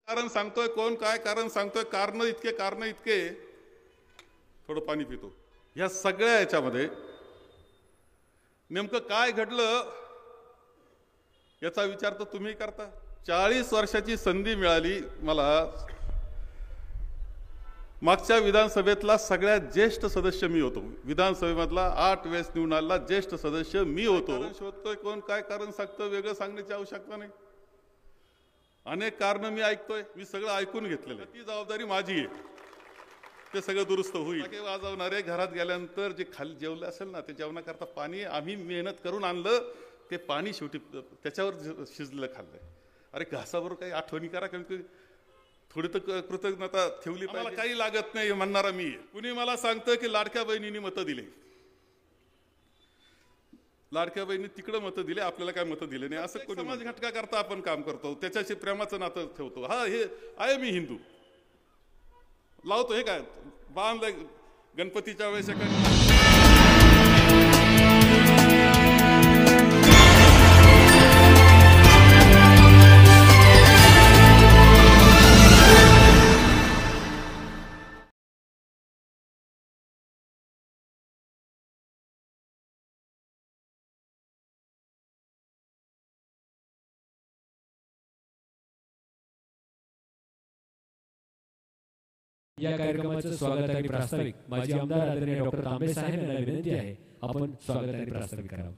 कारण सांगतोय कोण काय कारण सांगतोय कारण इतके थोडं पाणी पितो। या सगळ्या याच्यामध्ये नेमकं काय घडलं याचा विचार तर तुम्ही करता। 40 वर्षाची संधी मिळाली मला। मागच्या विधानसभेतला सगळ्यात ज्येष्ठ सदस्य मी होतो। विधानसभेमधला 8 वेळेस निवडून आलेला ज्येष्ठ सदस्य मी होतो। शोधतोय कोण काय कारण सांगतोय वेगळं सांगण्याची आवश्यकता नाही। अनेक कारण मी ऐकतोय, मी सगळं ऐकून घेतलेलं आहे। ती जबाबदारी माझी आहे, ते सगळं दुरुस्त होईल। टाके वाजवणारे घरात गेल्यानंतर जे खाली जेवलं असेल ना, ते जेवणाकरता पाणी आम्ही मेहनत करून आणलं, ते पाणी शेवटी त्याच्यावर शिजलं खाल्लंय। अरे घासाबरोबर काही आठवणी करा, कारण थोडी तर कृतज्ञता ठेवली पाहिजे। मला काही लागत नाही म्हणणारा मी। कुणी मला सांगतं की लाडक्या बहिणींनी मतं दिले, लाडक्या बहिणी तिकडे मतं दिले, आपल्याला काय मतं दिले नाही असं कोणी। समाज घटका करता आपण काम करतो, त्याच्याशी प्रेमाचं नातं ठेवतो। हा हे आहे मी हिंदू लावतो। हे काय बांधलंय गणपतीच्या वेळेस या कार्यक्रमाचं स्वागत आणि प्रास्ताविक माजी आमदार आदरणीय डॉक्टर तांबे साहेब यांना विनंती आहे, आपण स्वागत आणि प्रास्ताविक करावं।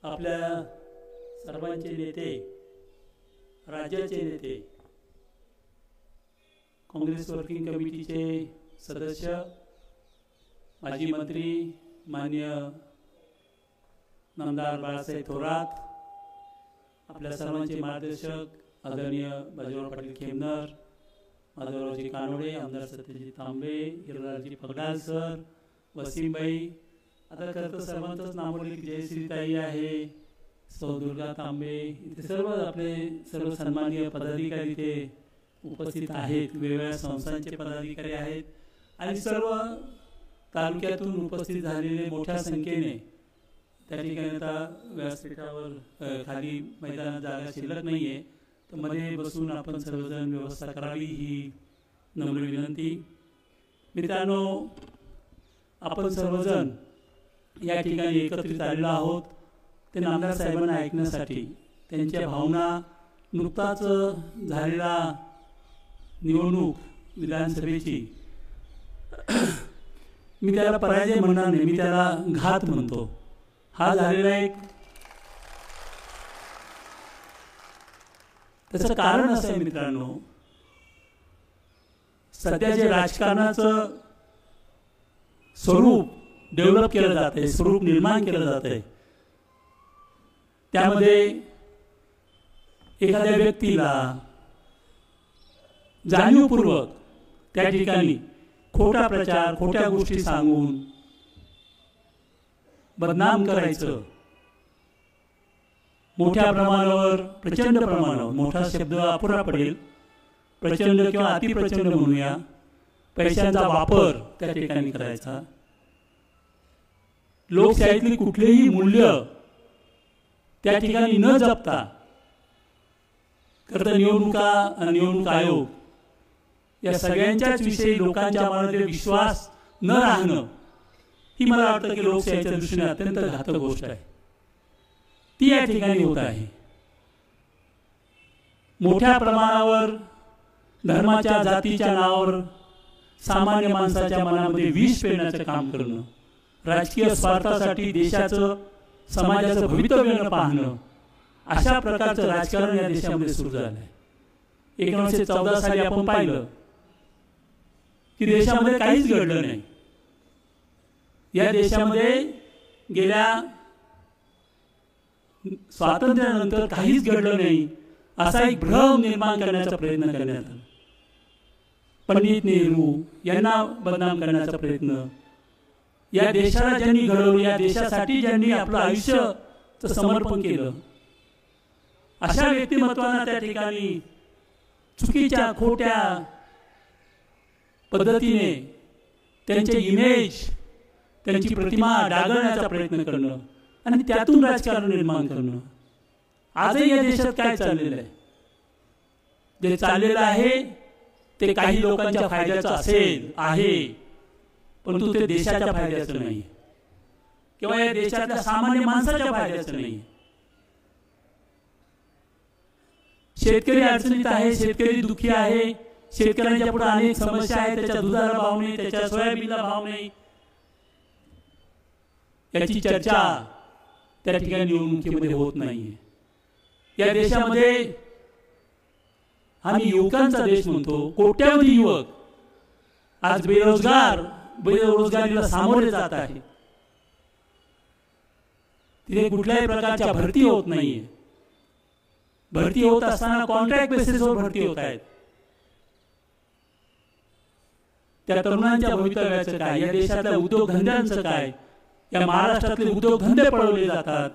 आपल्या सर्वांचे नेते, राज्याचे नेते, काँग्रेस वर्किंग कमिटीचे सदस्य, माजी मंत्री माननीय नामदार बाळासाहेब थोरात, आपल्या सर्वांचे मार्गदर्शक आदरणीय बाजीराव पाटील खेमनर, माधवरावजी कानोडे, आमदार सत्यजित तांबे, हिरालालजी पगडाल सर, वसीमबाई, आता खरं तर सर्वांचंच नाव बोलले की जयश्रीताई आहे, सौ दुर्गा तांबे, इथे सर्व आपले सर्व सन्माननीय पदाधिकारी इथे उपस्थित आहेत, वेगवेगळ्या संस्थांचे पदाधिकारी आहेत आणि सर्व तालुक्यातून उपस्थित झालेले मोठ्या संख्येने त्या ठिकाणी आता व्यासपीठावर खाली मैदानात जागा शिल्लक नाही आहे, तर मध्ये बसून आपण सर्वजण व्यवस्था करावी ही नम्र विनंती। मित्रांनो, आपण सर्वजण या ठिकाणी एकत्रित आलेलो आहोत ते नामदार साहेबांना ऐकण्यासाठी। त्यांच्या भावना, नुकताच झालेला निवडणूक विधानसभेची, मी त्याला पराजय म्हणणार नाही, मी त्याला घात म्हणतो। हा झालेला एक त्याचं कारण असं आहे मित्रांनो, सध्या जे राजकारणाचं स्वरूप डेव्हलप केलं जात आहे, स्वरूप निर्माण केलं जात आहे, त्यामध्ये एखाद्या व्यक्तीला जाणीवपूर्वक त्या ठिकाणी खोटा प्रचार, खोट्या गोष्टी सांगून बदनाम करायचं, मोठ्या प्रमाणावर, प्रचंड प्रमाणावर, मोठा शब्द अपुरा पडेल, प्रचंड किंवा अतिप्रचंड म्हणूया, पैशांचा वापर त्या ठिकाणी करायचा, लोकशाहीतली कुठलेही मूल्य त्या ठिकाणी न जपता, खरं तर निवडणूक आयोग या सगळ्यांच्याच विषयी लोकांच्या मनामध्ये विश्वास न राहणं ही मला वाटतं की लोकशाहीच्या दृष्टीने अत्यंत घातक गोष्ट आहे, ती या ठिकाणी होत आहे। मोठ्या प्रमाणावर धर्माच्या, जातीच्या नावावर सामान्य माणसाच्या मनामध्ये विष पेरण्याचं काम करणं, राजकीय स्वार्थासाठी देशाचं, समाजाचं भवितव्य न पाहणं, अशा प्रकारचं राजकारण या देशामध्ये सुरू झालं आहे। 1914 साली आपण पाहिलं की देशामध्ये काहीच घडलं नाही। या देशामध्ये गेल्या स्वातंत्र्यानंतर काहीच घडलं नाही असा एक भ्रम निर्माण करण्याचा प्रयत्न करण्यात आला। पंडित नेहरू यांना बदनाम करण्याचा प्रयत्न, या देशाला ज्यांनी घडवलं, या देशासाठी ज्यांनी आपलं आयुष्याचं समर्पण केलं, अशा व्यक्तिमत्वांना त्या ठिकाणी चुकीच्या, खोट्या पद्धतीने त्यांचे इमेज, त्यांची प्रतिमा डागळण्याचा प्रयत्न करणं आणि त्यातून राजकारण निर्माण करणं, आजही या देशात काय चाललेलं आहे, जे चाललेलं आहे ते काही लोकांच्या फायद्याचं असेल आहे, परंतु ते देशाच्या फायद्याचं नाही किंवा या देशातल्या सामान्य माणसाच्या फायद्याचं नाही. शेतकरी अडचणीत आहे, शेतकरी दुःखी आहे, शेतकऱ्यांच्या पुढे अनेक समस्या आहेत. त्याच्या दुधाला भाव नाही, त्याच्या सोयाबीनला भाव नाही, याची चर्चा त्या ठिकाणी निवडणुकीमध्ये होत नाहीये. या देशामध्ये आम्ही युवकांचा देश म्हणतो. कोट्यावधी युवक आज बेरोजगारीला सामोरे जात आहे. तिथे कुठल्याही प्रकारच्या भरती होत नाहीये. भरती होत असताना कॉन्ट्रॅक्ट बेसिसवर भरती होत आहेत. त्या तरुणांच्या भवितव्याचं काय, या देशातल्या उद्योगधंद्यांचं काय, या महाराष्ट्रातले उद्योगधंदे पळवले जातात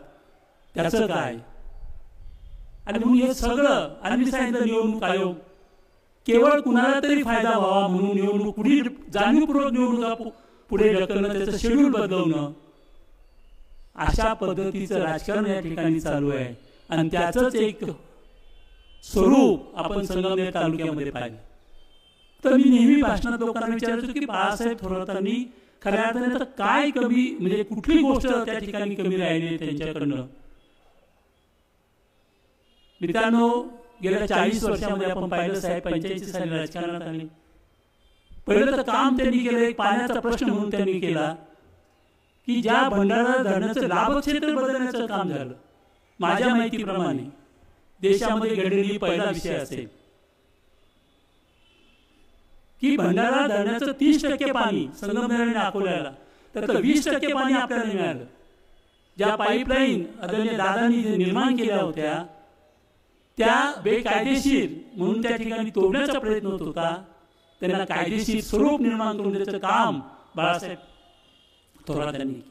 त्याचं काय. आणि म्हणून हे सगळं आम्ही सांगितलं निवडणूक आयोग केवळ कुणाला तरी फायदा व्हावा म्हणून निवडणूक पुढे जाणीवपूर्वक निवडणुका पुढे ढकलणं, त्याचं शेड्यूल बदलवणं, अशा पद्धतीचं राजकारण या ठिकाणी चालू आहे. आणि त्याचंच एक स्वरूप आपण संगमनेर तालुक्यामध्ये पाहिलं. तर मी नेहमी भाषणात लोकांना विचारायचो की बाळासाहेब थोरातांनी खऱ्या अर्थाने तर काय कमी, म्हणजे कुठली गोष्ट त्या ठिकाणी कमी राहिली त्यांच्याकडनं. मित्रांनो, गेल्या 40 वर्षामध्ये आपण पाहिलं साहेब 85 साली राजकारणात आले. पहिलं तर काम त्यांनी केलं, पाण्याचा प्रश्न म्हणून त्यांनी केला की ज्या भंडारा धरणाचं लाभक्षेत्र बदलण्याचं काम झालं. माझ्या माहितीप्रमाणे देशामध्ये घडलेली पहिला विषय असेल की भंडारा धरणाचं 30% पाणी संगमनेर आणि अकोल्याला, त्यातलं 20% पाणी आपल्याला मिळालं. ज्या पाईपलाईन आदरणीय दादांनी निर्माण केल्या होत्या त्या बेकायदेशीर म्हणून त्या ठिकाणी तोडण्याचा प्रयत्न होत होता. त्यांना कायदेशीर स्वरूप निर्माण करून द्यायचं काम बाळासाहेब थोरातांनी केलं.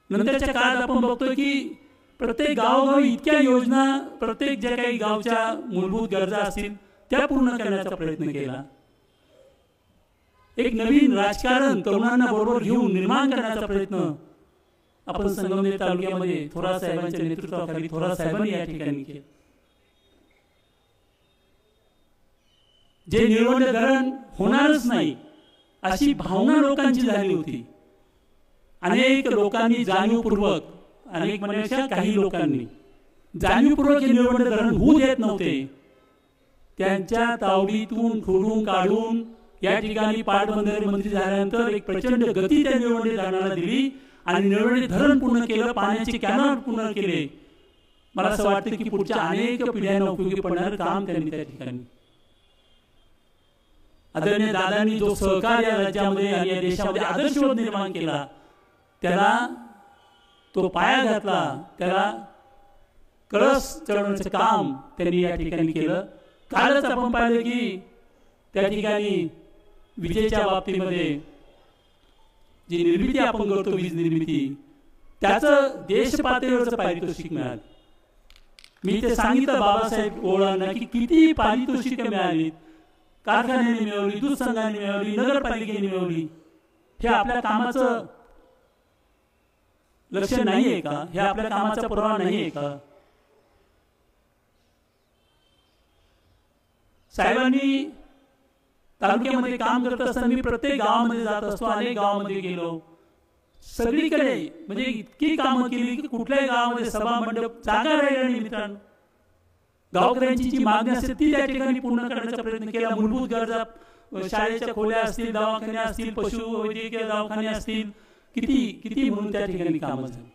नंतरच्या काळात आपण बघतोय की प्रत्येक गावोगावी इतक्या योजना, प्रत्येक ज्या काही गावच्या मूलभूत गरजा असतील त्या पूर्ण करण्याचा प्रयत्न केला. एक नवीन राजकारण तरुणांना बरोबर घेऊन निर्माण करण्याचा प्रयत्न आपण संगमनेर तालुक्यामध्ये थोरात साहेबांच्या नेतृत्वाखाली थोरात साहेबांनी या ठिकाणी केलं. जे निळवंडे धरण होणारच नाही अशी भावना लोकांची झाली होती. अनेक लोकांनी जाणीवपूर्वक, अनेक म्हणण्यापेक्षा काही लोकांनी जाणीवपूर्वक हे निळवंडे धरण होऊ देत नव्हते. त्यांच्या तावडीतून खोडून काढून या ठिकाणी पाटबंधारे मंत्री झाल्यानंतर एक प्रचंड गती त्या निळवंडे धरणाला दिली आणि निळवंडे धरण पूर्ण केलं, पाण्याचे कॅनॉल पूर्ण केले. मला असं वाटतं की पुढच्या अनेक पिढ्यांना उपयोगी पडणारं काम त्यांनी त्या ठिकाणी. आदरणीय दादांनी जो सहकार या राज्यामध्ये आणि या देशामध्ये आदर्शवत निर्माण केला, त्याला तो पाया घातला, त्याला कळस चढवण्याचं काम त्यांनी या ठिकाणी केलं. कालच आपण पाहिलं की त्या ठिकाणी विजेच्या बाबतीमध्ये जी निर्मिती आपण करतो, वीज निर्मिती, त्याचं देश पातळीवरचं पारितोषिक मिळालं. मी ते सांगितलं बाबासाहेब ओळांना की किती पारितोषिक मिळाली, कारखान्याने मिळवली, दूध संघाने मिळवली, नगरपालिकेने मिळवली. हे आपल्या कामाचं लक्ष्य नाहीये का? हे आपल्या कामाचा पुरावा नाहीये का? साहेबांनी तालुक्यामध्ये काम करत असताना मी प्रत्येक गावामध्ये जात असतो, अनेक गावामध्ये गेलो, सगळीकडे म्हणजे इतकी कामं केली की कुठल्याही गावामध्ये सभा मंडप जागा राहिला नाही. मित्रांनो, गावकऱ्यांची जी मागणी असते ती त्या ठिकाणी पूर्ण करण्याचा प्रयत्न केला. मूलभूत गरजा, शाळेच्या खोल्या असतील, दवाखाने असतील, पशुवैद्यकीय दवाखाने असतील, किती किती म्हणून त्या ठिकाणी कामं झाली.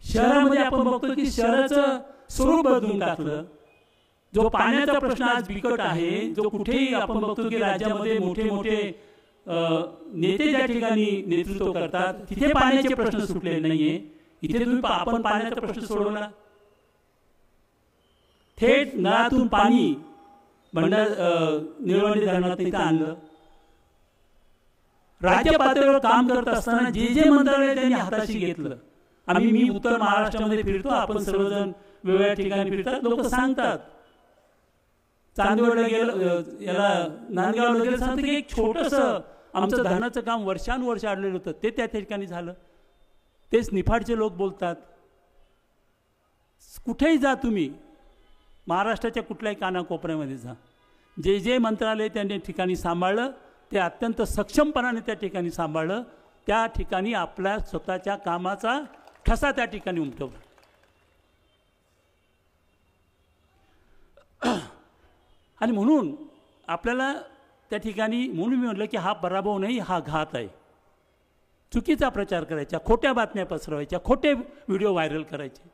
शहरामध्ये आपण बघतो की शहराचं स्वरूप बदलून टाकलं. जो पाण्याचा प्रश्न आज बिकट आहे, जो कुठेही आपण बघतो की राज्यामध्ये मोठे मोठे नेते ज्या ठिकाणी नेतृत्व करतात तिथे पाण्याचे प्रश्न सुटले नाहीये. इथे तुम्ही आपण पाण्याचा प्रश्न सोडवला. थेट नळातून पाणी निळवंडे धरणात इथं आणलं. राज्य पातळीवर काम करत असताना जे जे मंत्रालय त्यांनी हाताशी घेतलं. मी उत्तर महाराष्ट्रामध्ये फिरतो, आपण सर्वजण वेगवेगळ्या ठिकाणी फिरतात, लोक सांगतात. चांदवडला गेलं, याला नांदगावला गेलं, सांगतं की एक छोटंसं आमचं धरणाचं काम वर्षानुवर्ष अडलेलं होतं, ते त्या ठिकाणी झालं. तेच निफाडचे लोक बोलतात. कुठेही जा तुम्ही, महाराष्ट्राच्या कुठल्याही कानाकोपऱ्यामध्ये जा, जे जे मंत्रालय त्यांनी ठिकाणी सांभाळलं ते अत्यंत सक्षमपणाने त्या ठिकाणी सांभाळलं. त्या ठिकाणी आपल्या स्वतःच्या कामाचा ठसा त्या ठिकाणी उमटवला. आणि म्हणून आपल्याला त्या ठिकाणी, म्हणून मी म्हटलं की हा पराभव नाही, हा घात आहे. चुकीचा प्रचार करायचा, खोट्या बातम्या पसरवायच्या, खोटे व्हिडिओ व्हायरल करायचे.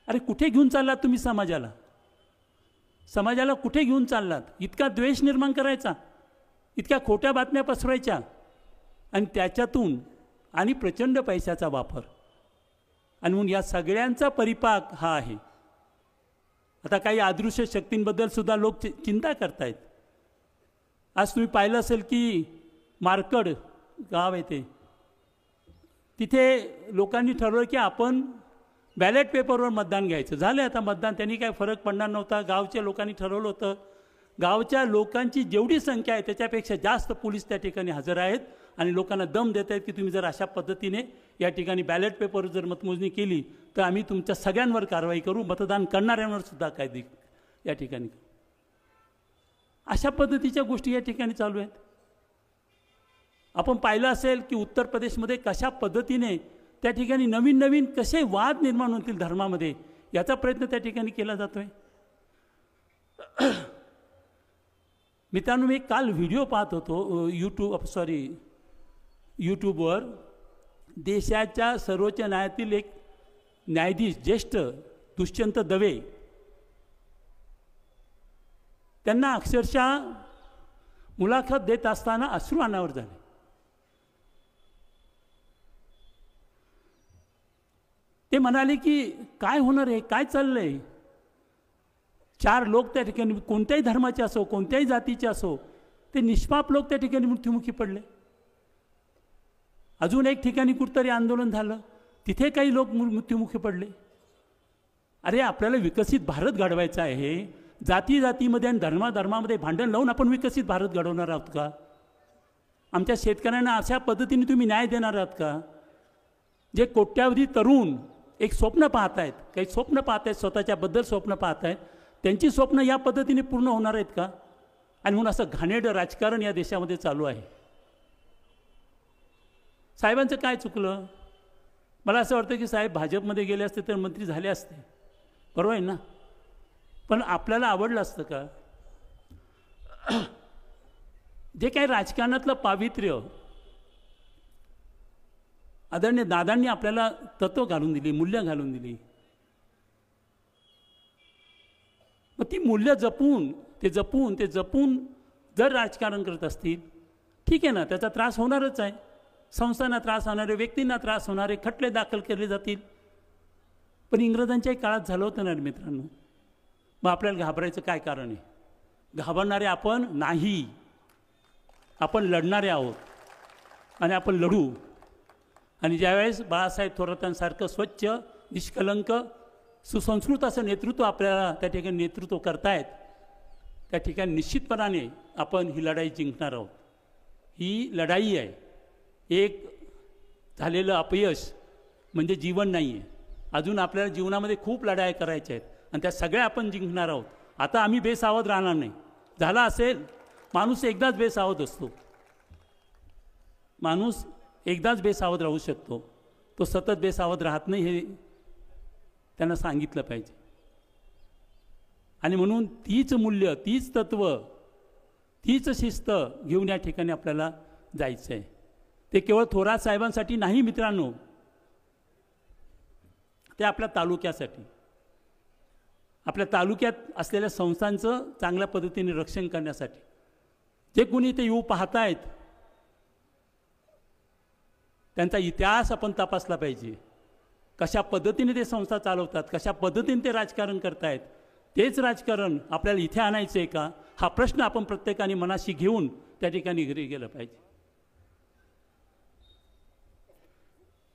अरे कुठे घेऊन चाललात तुम्ही समाजाला? समाजाला कुठे घेऊन चाललात? इतका द्वेष निर्माण करायचा, इतक्या खोट्या बातम्या पसरवायच्या, आणि त्याच्यातून आणि प्रचंड पैशाचा वापर. आणि म्हणून या सगळ्यांचा परिपाक हा आहे. आता काही अदृश्य शक्तींबद्दल सुद्धा लोक चिंता करतायत. आज तुम्ही पाहिलं असेल की मार्कड गाव आहे ते, तिथे लोकांनी ठरवलं की आपण बॅलेट पेपरवर मतदान घ्यायचं. झालं आता मतदान, त्यांनी काय फरक पडणार नव्हता. गावच्या लोकांनी ठरवलं होतं. गावच्या लोकांची जेवढी संख्या आहे त्याच्यापेक्षा जास्त पोलीस त्या ठिकाणी हजर आहेत आणि लोकांना दम देत आहेत की तुम्ही जर अशा पद्धतीने या ठिकाणी बॅलेट पेपरवर जर मतमोजणी केली तर आम्ही तुमच्या सगळ्यांवर कारवाई करू, मतदान करणाऱ्यांवर सुद्धा कायदे या ठिकाणी. अशा पद्धतीच्या गोष्टी या ठिकाणी चालू आहेत. आपण पाहिलं असेल की उत्तर प्रदेशमध्ये कशा पद्धतीने त्या ठिकाणी नवीन नवीन कसे वाद निर्माण होतील धर्मामध्ये, याचा प्रयत्न त्या ठिकाणी केला जातोय. मित्रांनो, मी काल व्हिडिओ पाहत होतो यूट्यूबवर. देशाच्या सर्वोच्च न्यायालयातील एक न्यायाधीश ज्येष्ठ दुष्यंत दवे, त्यांना अक्षरशः मुलाखत देत असताना अश्रू अनावर झाले. ते म्हणाले की काय होणार आहे, काय चाललंय. 4 लोक त्या ठिकाणी कोणत्याही धर्माचे असो, कोणत्याही जातीचे असो, ते निष्पाप लोक त्या ठिकाणी मृत्युमुखी पडले. अजून एक ठिकाणी कुठतरी आंदोलन झालं, तिथे काही लोक मृत्युमुखी पडले. अरे आपल्याला विकसित भारत घडवायचा आहे. जाती जातीमध्ये आणि धर्माधर्मामध्ये भांडण लावून आपण विकसित भारत घडवणार आहोत का? आमच्या शेतकऱ्यांना अशा पद्धतीने तुम्ही न्याय देणार आहात का? जे कोट्यावधी तरुण एक स्वप्न पाहत आहेत, काही स्वप्न पाहत आहेत, स्वतःच्याबद्दल स्वप्न पाहत आहेत, त्यांची स्वप्न या पद्धतीने पूर्ण होणार आहेत का? आणि म्हणून असं घाणेरडं राजकारण या देशामध्ये चालू आहे. साहेबांचं काय चुकलं? मला असं वाटतं की साहेब भाजपमध्ये गेले असते तर मंत्री झाले असते, बरोबर आहे ना? पण आपल्याला आवडलं असतं का? जे काही राजकारणातलं पावित्र्य आदरणीय दादांनी आपल्याला तत्व घालून दिली, मूल्य घालून दिली, मग ती मूल्य जपून जर राजकारण करत असतील, ठीक आहे ना, त्याचा त्रास होणारच आहे. संस्थांना त्रास होणारे, व्यक्तींना त्रास होणारे, खटले दाखल केले जातील. पण इंग्रजांच्याही काळात झालं होतं ना मित्रांनो. मग आपल्याला घाबरायचं काय कारण आहे? घाबरणारे आपण नाही, आपण लढणारे आहोत आणि आपण लढू. आणि ज्यावेळेस बाळासाहेब थोरातांसारखं स्वच्छ, निष्कलंक, सुसंस्कृत असं नेतृत्व आपल्याला त्या ठिकाणी नेतृत्व करतायत, त्या ठिकाणी निश्चितपणाने आपण ही लढाई जिंकणार आहोत. ही लढाई आहे. एक झालेलं अपयश म्हणजे जीवन नाही आहे. अजून आपल्याला जीवनामध्ये खूप लढाई करायच्या आहेत आणि त्या सगळ्या आपण जिंकणार आहोत. आता आम्ही बेसावध राहणार नाही. झाला असेल, माणूस एकदाच बेसावध असतो, माणूस एकदाच बेसावध राहू शकतो, तो सतत बेसावध राहत नाही, हे त्यांना सांगितलं पाहिजे. आणि म्हणून तीच मूल्य, तीच तत्व, तीच शिस्त घेऊन या ठिकाणी आपल्याला जायचं आहे. ते केवळ थोरात साहेबांसाठी नाही मित्रांनो, ते आपल्या तालुक्यासाठी, आपल्या तालुक्यात असलेल्या संस्थांचं चांगल्या पद्धतीने रक्षण करण्यासाठी. जे कोणी ते येऊ पाहतायत त्यांचा इतिहास आपण तपासला पाहिजे. कशा पद्धतीने ते संस्था चालवतात, कशा पद्धतीने ते राजकारण करतायत, तेच राजकारण आपल्याला इथे आणायचं आहे का, हा प्रश्न आपण प्रत्येकाने मनाशी घेऊन त्या ठिकाणी घरी गेलं पाहिजे.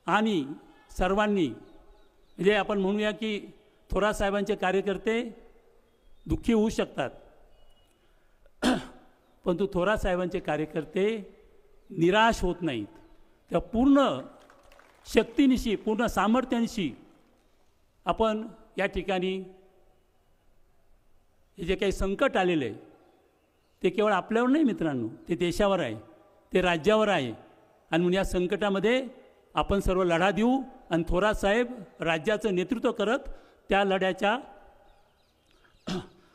आणि सर्वांनी, म्हणजे आपण म्हणूया की थोरात साहेबांचे कार्यकर्ते दुःखी होऊ शकतात, परंतु थोरात साहेबांचे कार्यकर्ते निराश होत नाहीत. त्या पूर्ण शक्तीनिशी, पूर्ण सामर्थ्यानिशी आपण या ठिकाणी हे जे काही संकट आलेलं आहे ते केवळ आपल्यावर नाही मित्रांनो, ते देशावर आहे, ते राज्यावर आहे. आणि म्हणून या संकटामध्ये आपण सर्व लढा देऊ आणि थोरात साहेब राज्याचं नेतृत्व करत त्या लढ्याच्या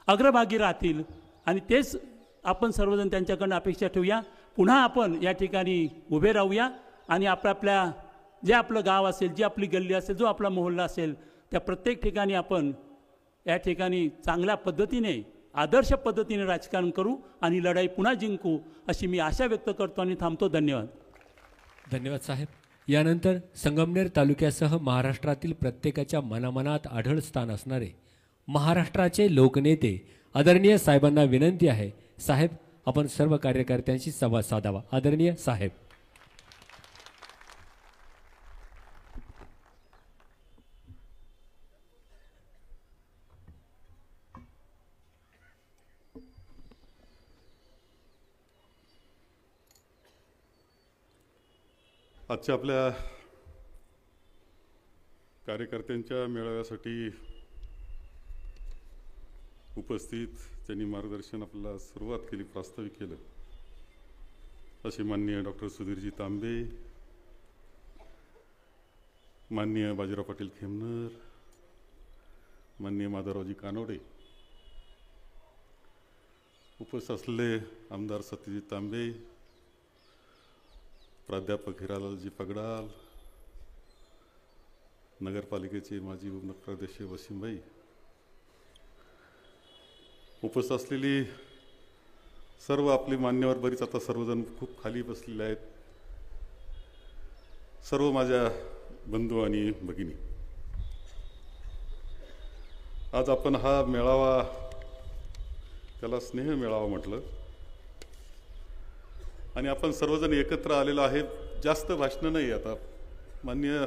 अग्रभागी राहतील. आणि तेच आपण सर्वजण त्यांच्याकडून अपेक्षा ठेवूया. पुन्हा आपण या ठिकाणी उभे राहूया आणि आपल्या जे आपलं गाव असेल, जी आपली गल्ली असेल, जो आपला मोहल्ला असेल, त्या प्रत्येक ठिकाणी आपण या ठिकाणी चांगल्या पद्धतीने आदर्श पद्धतीने राजकारण करू आणि लढाई पुन्हा जिंकू अशी मी आशा व्यक्त करतो आणि थांबतो. धन्यवाद. धन्यवाद साहेब. यानंतर संगमनेर तालुक्यासह महाराष्ट्रातील प्रत्येकाच्या मनामनात आढळ स्थान असणारे महाराष्ट्राचे लोकनेते आदरणीय साहेबांना विनंती आहे, साहेब आपण सर्व कार्यकर्त्यांशी संवाद साधावा. आदरणीय साहेब. आजच्या आपल्या कार्यकर्त्यांच्या मेळाव्यासाठी उपस्थित त्यांनी मार्गदर्शन आपल्याला सुरुवात केली, प्रास्ताविक केलं असे माननीय डॉक्टर सुधीरजी तांबे, माननीय बाजीराव पाटील खेमनर, माननीय माधवरावजी कानोडे, उपस्थित असलेले आमदार सत्यजित तांबे, प्राध्यापक हिरालालजी पगडाल, नगरपालिकेचे माजी उपनगराध्यक्ष वसीमभाई, उपस्थित असलेली सर्व आपली मान्यवर, बरीच आता सर्वजण खूप खाली बसलेले आहेत, सर्व माझ्या बंधू आणि भगिनी, आज आपण हा मेळावा, त्याला स्नेह मेळावा म्हटलं आणि आपण सर्वजण एकत्र आलेलो आहे. जास्त भाषणं नाही. आता माननीय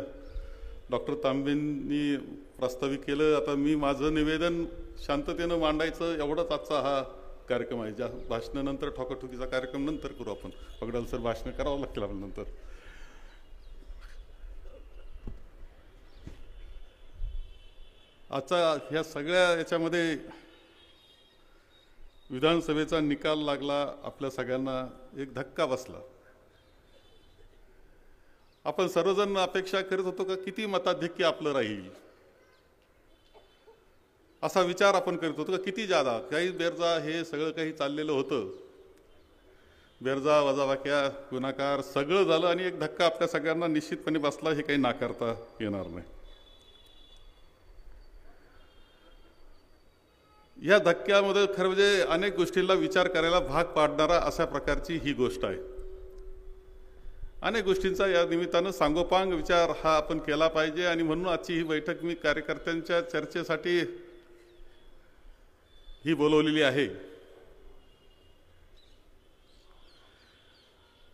डॉक्टर तांबेंनी प्रास्ताविक केलं. आता मी माझं निवेदन शांततेनं मांडायचं एवढाच आजचा हा कार्यक्रम आहे. ज्या भाषणानंतर ठोकाठोकीचा कार्यक्रम नंतर करू आपण. पगडाल सर भाषण करावं लागतील आपल्या नंतर. आजचा ह्या सगळ्या याच्यामध्ये विधानसभेचा निकाल लागला, आपल्या सगळ्यांना एक धक्का बसला. आपण सर्वजण अपेक्षा करत होतो का किती मताधिक्य आपलं राहील, असा विचार आपण करत होतो का किती जादा, काही बेरजा हे सगळं काही चाललेलं होतं, बेरजा वजाबाक्या गुणाकार सगळं झालं आणि एक धक्का आपल्या सगळ्यांना निश्चितपणे बसला, हे काही नाकारता येणार नाही. या धक्क्यामध्ये खरं म्हणजे अनेक गोष्टींना विचार करायला भाग पाडणारा अशा प्रकारची ही गोष्ट आहे. अनेक गोष्टींचा या निमित्तानं सांगोपांग विचार हा आपण केला पाहिजे आणि म्हणून आजची ही बैठक मी कार्यकर्त्यांच्या चर्चेसाठी ही बोलवलेली आहे.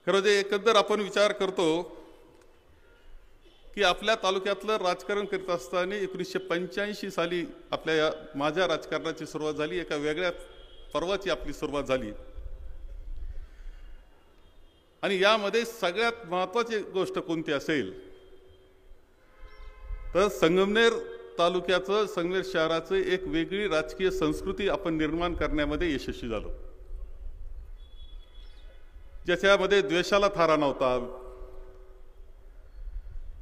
खरं म्हणजे एकंदर आपण विचार करतो की आपल्या तालुक्यातलं राजकारण करीत असताना 1985 साली आपल्या या माझ्या राजकारणाची सुरुवात झाली. एका वेगळ्या पर्वाची आपली सुरुवात झाली आणि यामध्ये सगळ्यात महत्त्वाची गोष्ट कोणती असेल तर संगमनेर तालुक्याचं, संगमनेर शहराचं एक वेगळी राजकीय संस्कृती आपण निर्माण करण्यामध्ये यशस्वी झालो, ज्याच्यामध्ये द्वेषाला थारा नव्हता,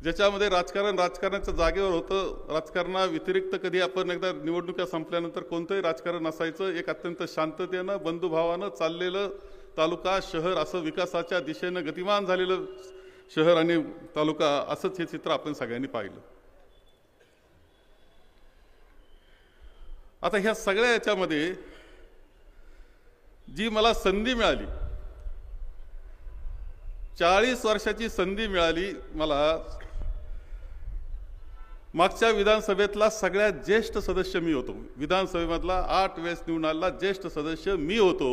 ज्याच्यामध्ये राजकारणाच्या जागेवर होतं. राजकारणाव्यतिरिक्त कधी आपण एकदा निवडणुका संपल्यानंतर कोणतंही राजकारण नसायचं. एक अत्यंत शांततेनं बंधुभावानं चाललेलं तालुका शहर, असं विकासाच्या दिशेनं गतिमान झालेलं शहर आणि तालुका, असंच हे चित्र आपण सगळ्यांनी पाहिलं. आता ह्या सगळ्या याच्यामध्ये जी मला संधी मिळाली, 40 वर्षाची संधी मिळाली मला. मागच्या विधानसभेतला सगळ्यात ज्येष्ठ सदस्य मी होतो. विधानसभेमधला 8 वेळेस निवडून आलेला ज्येष्ठ सदस्य मी होतो.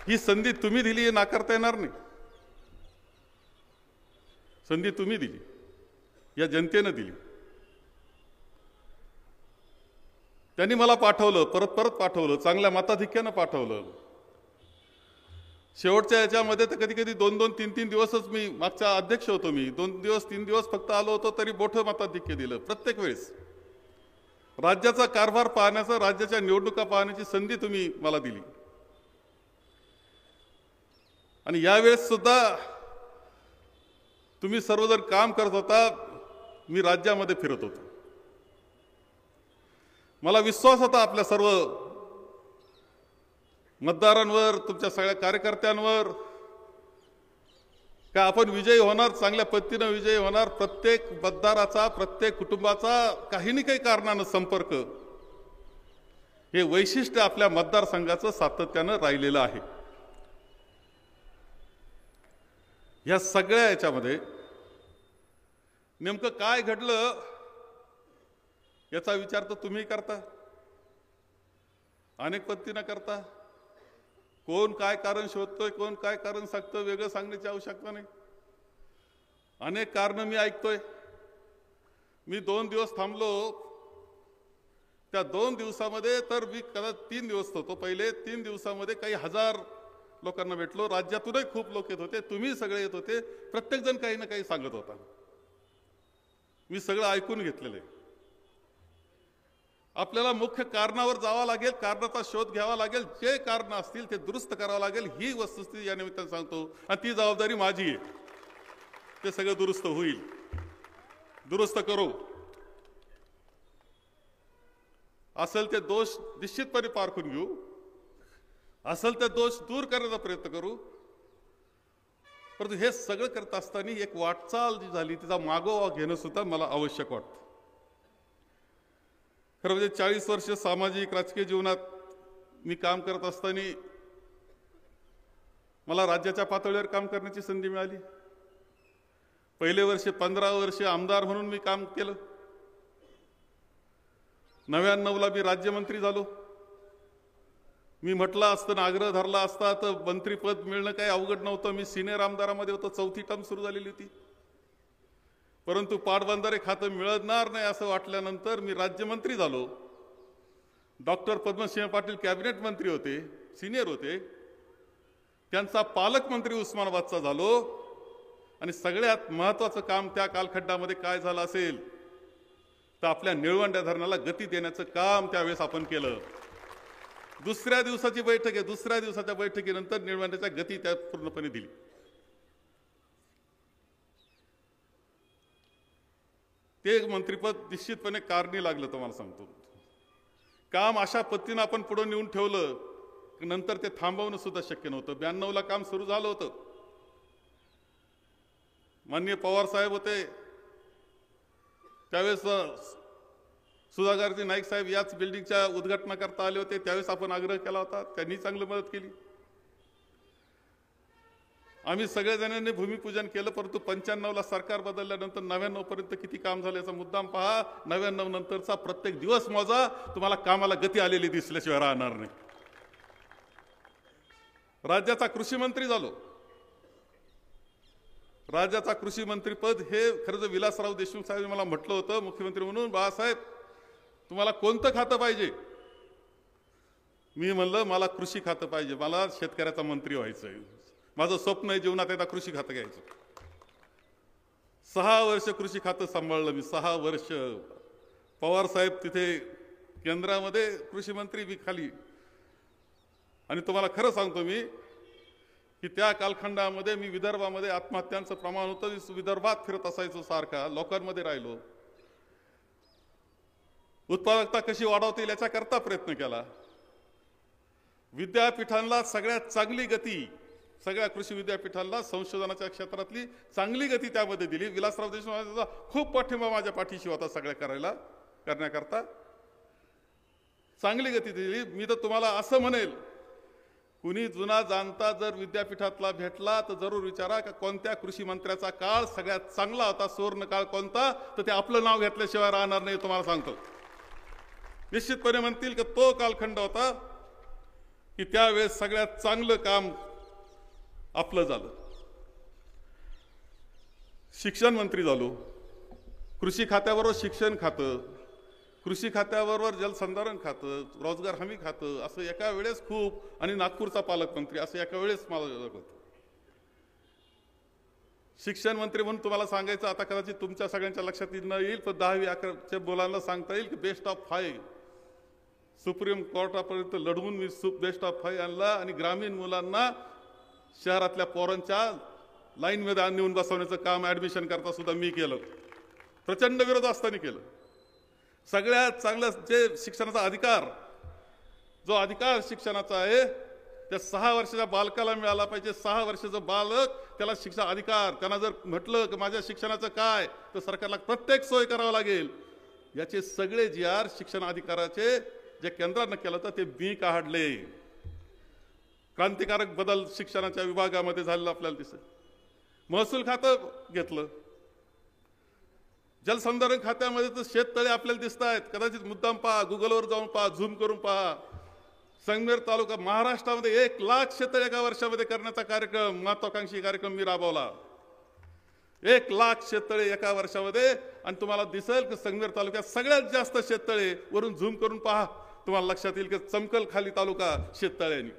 ही संधी तुम्ही दिली, हे नाकारता येणार नाही. संधी तुम्ही दिली, या जनतेनं दिली. त्यांनी मला पाठवलं, परत परत पाठवलं, चांगल्या मताधिक्यानं पाठवलं. शेवटच्या याच्यामध्ये तर कधी कधी 2-2, 3-3 दिवसच मी मागचा अध्यक्ष होतो. मी 2 दिवस 3 दिवस फक्त आलो होतो तरी मोठं मताधिक्य दिलं. प्रत्येक वेळेस राज्याचा कारभार पाहण्याचा, राज्याच्या निवडणुका पाहण्याची संधी तुम्ही मला दिली. आणि यावेळेस सुद्धा तुम्ही सर्वजण काम करत होता. मी राज्यामध्ये फिरत होतो. मला विश्वास होता आपल्या सर्व मतदारांवर, तुमच्या सगळ्या कार्यकर्त्यांवर, का आपण विजयी होणार, चांगल्या पद्धतीनं विजयी होणार. प्रत्येक मतदाराचा, प्रत्येक कुटुंबाचा काही ना काही कारणानं संपर्क, हे वैशिष्ट्य आपल्या मतदारसंघाचं सातत्यानं राहिलेलं आहे. या सगळ्या याच्यामध्ये नेमकं काय घडलं याचा विचार तर तुम्ही करता, अनेक पद्धतीनं करता. कोण काय कारण शोधतोय, कोण काय कारण सांगतं, वेगळं सांगण्याची आवश्यकता नाही. अनेक कारणं मी ऐकतोय. मी 2 दिवस थांबलो. त्या 2 दिवसामध्ये तर मी कदाचित 3 दिवस होतो. पहिले 3 दिवसामध्ये काही हजार लोकांना भेटलो. राज्यातूनही खूप लोक येत होते, तुम्ही सगळे येत होते. प्रत्येकजण काही ना काही सांगत होता. मी सगळं ऐकून घेतलेलं आहे. आपल्याला मुख्य कारणावर जावं लागेल, कारणाचा शोध घ्यावा लागेल. जे कारण असतील ते दुरुस्त करावं लागेल. ही वस्तुस्थिती या निमित्तानं सांगतो आणि ती जबाबदारी माझी आहे. ते सगळं दुरुस्त होईल, दुरुस्त करू. असेल ते दोष निश्चितपणे पारखून घेऊ, असेल ते दोष दूर करण्याचा प्रयत्न करू. परंतु हे सगळं करत असताना एक वाटचाल जी झाली तिचा मागोवा घेणं सुद्धा मला आवश्यक वाटतं. खरं म्हणजे 40 वर्ष सामाजिक राजकीय जीवनात मी काम करत असताना मला राज्याच्या पातळीवर काम करण्याची संधी मिळाली. पहिले वर्ष 15 वर्ष आमदार म्हणून मी काम केलं. 99ला मी राज्यमंत्री झालो. मी म्हटलं असतं, आग्रह धरला असता तर मंत्रीपद मिळणं काही अवघड नव्हतं. मी सिनियर आमदारामध्ये होतो. 4थी टर्म सुरू झालेली होती. परंतु पाटबंधारे खातं मिळणार नाही असं वाटल्यानंतर मी राज्यमंत्री झालो. डॉक्टर पद्मसिंह पाटील कॅबिनेट मंत्री होते, सिनियर होते. त्यांचा पालकमंत्री उस्मानाबादचा झालो. आणि सगळ्यात महत्त्वाचं काम त्या कालखंडामध्ये काय झालं असेल तर आपल्या निळवंड्या धरणाला गती देण्याचं काम त्यावेळेस आपण केलं. दुसऱ्या दिवसाची बैठक आहे. दुसऱ्या दिवसाच्या बैठकीनंतर निळवंड्याच्या गती त्या पूर्णपणे दिली. ते मंत्रिपद निश्चितपणे कारणी लागलं. तुम्हाला सांगतो, काम अशा पद्धतीनं आपण पुढे नेऊन ठेवलं की नंतर ते थांबवणं सुद्धा शक्य नव्हतं. 92ला काम सुरू झालं होतं. माननीय पवार साहेब होते त्यावेळेस, सुधाकरजी नाईक साहेब याच बिल्डिंगच्या उद्घाटनाकरता आले होते. त्यावेळेस आपण आग्रह केला होता, त्यांनी चांगली मदत केली. आम्ही सगळेजणांनी भूमिपूजन केलं. परंतु 95ला सरकार बदलल्यानंतर 99 पर्यंत किती काम झालं याचा मुद्दाम पहा. 99 नंतरचा प्रत्येक दिवस मोजा, तुम्हाला कामाला गती आलेली दिसल्याशिवाय राहणार नाही. राज्याचा कृषी मंत्री झालो. राज्याचा कृषी मंत्रीपद हे खरं तर विलासराव देशमुख साहेब मला म्हटलं होतं मुख्यमंत्री म्हणून, बाळासाहेब तुम्हाला कोणतं खातं पाहिजे. मी म्हणलं मला कृषी खातं पाहिजे, मला शेतकऱ्याचा मंत्री व्हायचंय. माझं स्वप्न आहे जीवनात एकदा कृषी खातं घ्यायचं. 6 वर्ष कृषी खातं सांभाळलं मी. 6 वर्ष पवार साहेब तिथे केंद्रामध्ये कृषी मंत्री, मी खाली. आणि तुम्हाला खरं सांगतो मी की त्या कालखंडामध्ये मी विदर्भामध्ये आत्महत्यांचं प्रमाण होतं. विदर्भात फिरत असायचो, सारखा लोकांमध्ये राहिलो. उत्पादकता कशी वाढवता येईल याच्याकरता प्रयत्न केला. विद्यापीठांना सगळ्यात चांगली गती, सगळ्या कृषी विद्यापीठांना संशोधनाच्या क्षेत्रातली चांगली गती त्यामध्ये दिली. विलासराव देशमुखांचा खूप पाठिंबा माझ्या पाठीशी होता सगळ्या करण्याकरता. चांगली गती दिली. मी तर तुम्हाला असं म्हणेल, कुणी जुना जाणता जर विद्यापीठातला भेटला तर जरूर विचारा का कोणत्या कृषी मंत्र्याचा काळ सगळ्यात चांगला होता, सुवर्ण काळ कोणता, तर ते आपलं नाव घेतल्याशिवाय राहणार नाही. तुम्हाला सांगतो, निश्चितपणे म्हणतील की तो कालखंड होता की त्यावेळेस सगळ्यात चांगलं काम आपलं झालं. शिक्षण मंत्री झालो. कृषी खात्याबरोबर शिक्षण खातं, कृषी खात्याबरोबर जलसंधारण खातं, रोजगार हमी खातं, असं एका वेळेस खूप, आणि नागपूरचा पालकमंत्री असं एका वेळेस मला होतं. शिक्षण मंत्री म्हणून तुम्हाला सांगायचं, आता कदाचित तुमच्या सगळ्यांच्या लक्षात येईल, पण 10वी 11च्या मुलांना सांगता येईल की बेस्ट ऑफ 5 सुप्रीम कोर्टापर्यंत लढवून मी बेस्ट ऑफ 5 आणला, आणि ग्रामीण मुलांना शहरातल्या पोरांच्या लाईनमध्ये आणून बसवण्याचं काम ॲडमिशन करता सुद्धा मी केलं, प्रचंड विरोध असताना केलं. सगळ्यात चांगलं जे शिक्षणाचा अधिकार, जो अधिकार शिक्षणाचा आहे, त्या 6 वर्षाच्या बालकाला मिळाला पाहिजे. 6 वर्षाचं बालक, त्याला शिक्षण अधिकार, त्यांना जर म्हटलं की माझ्या शिक्षणाचं काय, तर सरकारला प्रत्येक सोय करावं लागेल. याचे सगळे GR शिक्षण अधिकाराचे जे केंद्रानं केलं होतं ते मी काढले. क्रांतिकारक बदल शिक्षणाच्या विभागामध्ये झालेला आपल्याला दिसत. महसूल खातं घेतलं, जलसंधारण खात्यामध्ये तर शेततळे आपल्याला दिसत आहेत. कदाचित मुद्दाम पहा, गुगलवर जाऊन पहा, झूम करून पहा. संगमेर तालुका महाराष्ट्रामध्ये 1 लाख शेततळे एका वर्षामध्ये करण्याचा कार्यक्रम, महत्वाकांक्षी कार्यक्रम मी राबवला. 1 लाख शेततळे एका वर्षामध्ये, आणि तुम्हाला दिसेल की संगमेर तालुक्यात सगळ्यात जास्त शेततळे, वरून झूम करून पहा, तुम्हाला लक्षात येईल की चमकल खाली तालुका शेततळ्यांनी.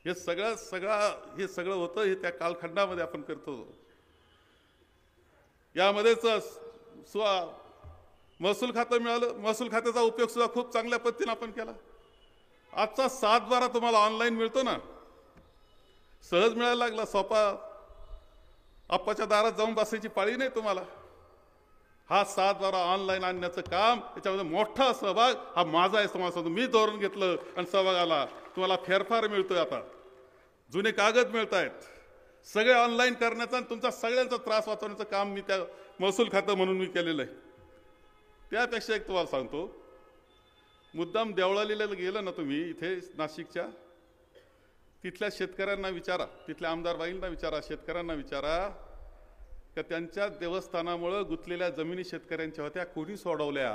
हे सगळं होतं, हे त्या कालखंडामध्ये आपण करतो. यामध्येच महसूल खातं मिळालं. महसूल खात्याचा उपयोग सुद्धा खूप चांगल्या पद्धतीने आपण केला. आजचा 7/12 तुम्हाला ऑनलाईन मिळतो ना, सहज मिळायला लागला, सोपा. आप्पाच्या दारात जाऊन बसायची पाळी नाही तुम्हाला. हा 7/12 ऑनलाईन आणण्याचं काम, याच्यामध्ये मोठा सहभाग हा माझा आहे. समाजात मी धोरण घेतलं आणि सहभाग आला. तुम्हाला फेरफार मिळतोय, आता जुने कागद मिळत आहेत, सगळे ऑनलाईन करण्याचा आणि तुमचा सगळ्यांचा त्रास वाचवण्याचं काम मी त्या महसूल खातं म्हणून मी केलेलं आहे. त्यापेक्षा एक तुम्हाला सांगतो, मुद्दाम देवळालीला गेलं ना तुम्ही, इथे नाशिकच्या, तिथल्या शेतकऱ्यांना विचारा, तिथल्या आमदार बाईंना विचारा, शेतकऱ्यांना विचारा का त्यांच्या देवस्थानामुळे गुंतलेल्या जमिनी शेतकऱ्यांच्या होत्या, कोणी सोडवल्या?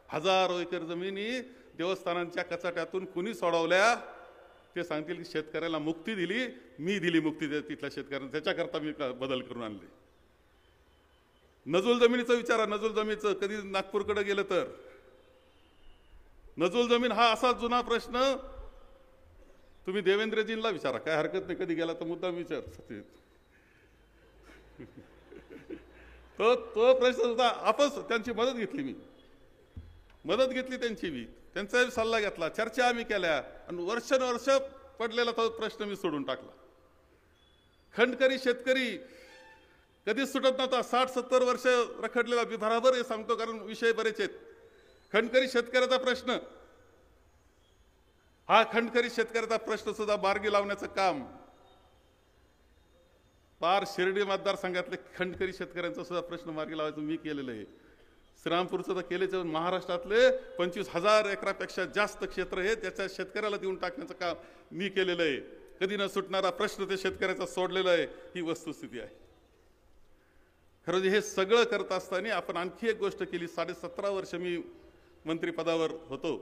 हजारो एकर जमिनी देवस्थानांच्या कचाट्यातून कोणी सोडवल्या? ते सांगतील की शेतकऱ्याला मुक्ती दिली, मी दिली मुक्ती तिथल्या शेतकऱ्यांना, त्याच्याकरता मी बदल करून आणले. नजूल जमिनीचं विचारा, नजूल जमिनीचं कधी नागपूरकडे गेलं तर. नजूल जमीन हा असा जुना प्रश्न, तुम्ही देवेंद्रजींना विचारा, काय हरकत नाही, कधी गेला तर मुद्दाम विचार. तो प्रश्न सुद्धा आपण त्यांची मदत घेतली, मी मदत घेतली त्यांची, मी त्यांचा सल्ला घेतला, चर्चा आम्ही केल्या, आणि वर्षानुवर्ष पडलेला तो प्रश्न मी सोडून टाकला. खंडकरी शेतकरी कधीच सुटत नव्हता, 60-70 वर्ष रखडलेला. मी बराबर हे सांगतो, कारण विषय बरेच आहेत. खंडकरी शेतकऱ्याचा प्रश्न, हा खंडकरी शेतकऱ्याचा प्रश्न सुद्धा मार्गी लावण्याचं काम पार शिर्डी मतदारसंघातले खंडकरी शेतकऱ्यांचा सुद्धा प्रश्न मार्गी लावायचं मी केलेलं आहे. श्रीरामपूरचं तर केलेच. महाराष्ट्रातले 25,000 एकरापेक्षा जास्त क्षेत्र हे त्याच्या शेतकऱ्याला देऊन टाकण्याचं काम मी केलेलं आहे. कधी न सुटणारा प्रश्न ते शेतकऱ्याचा सोडलेला आहे, ही वस्तुस्थिती आहे. खरं हे सगळं करत असताना आपण आणखी एक गोष्ट केली. 17.5 वर्ष मी मंत्रिपदावर होतो,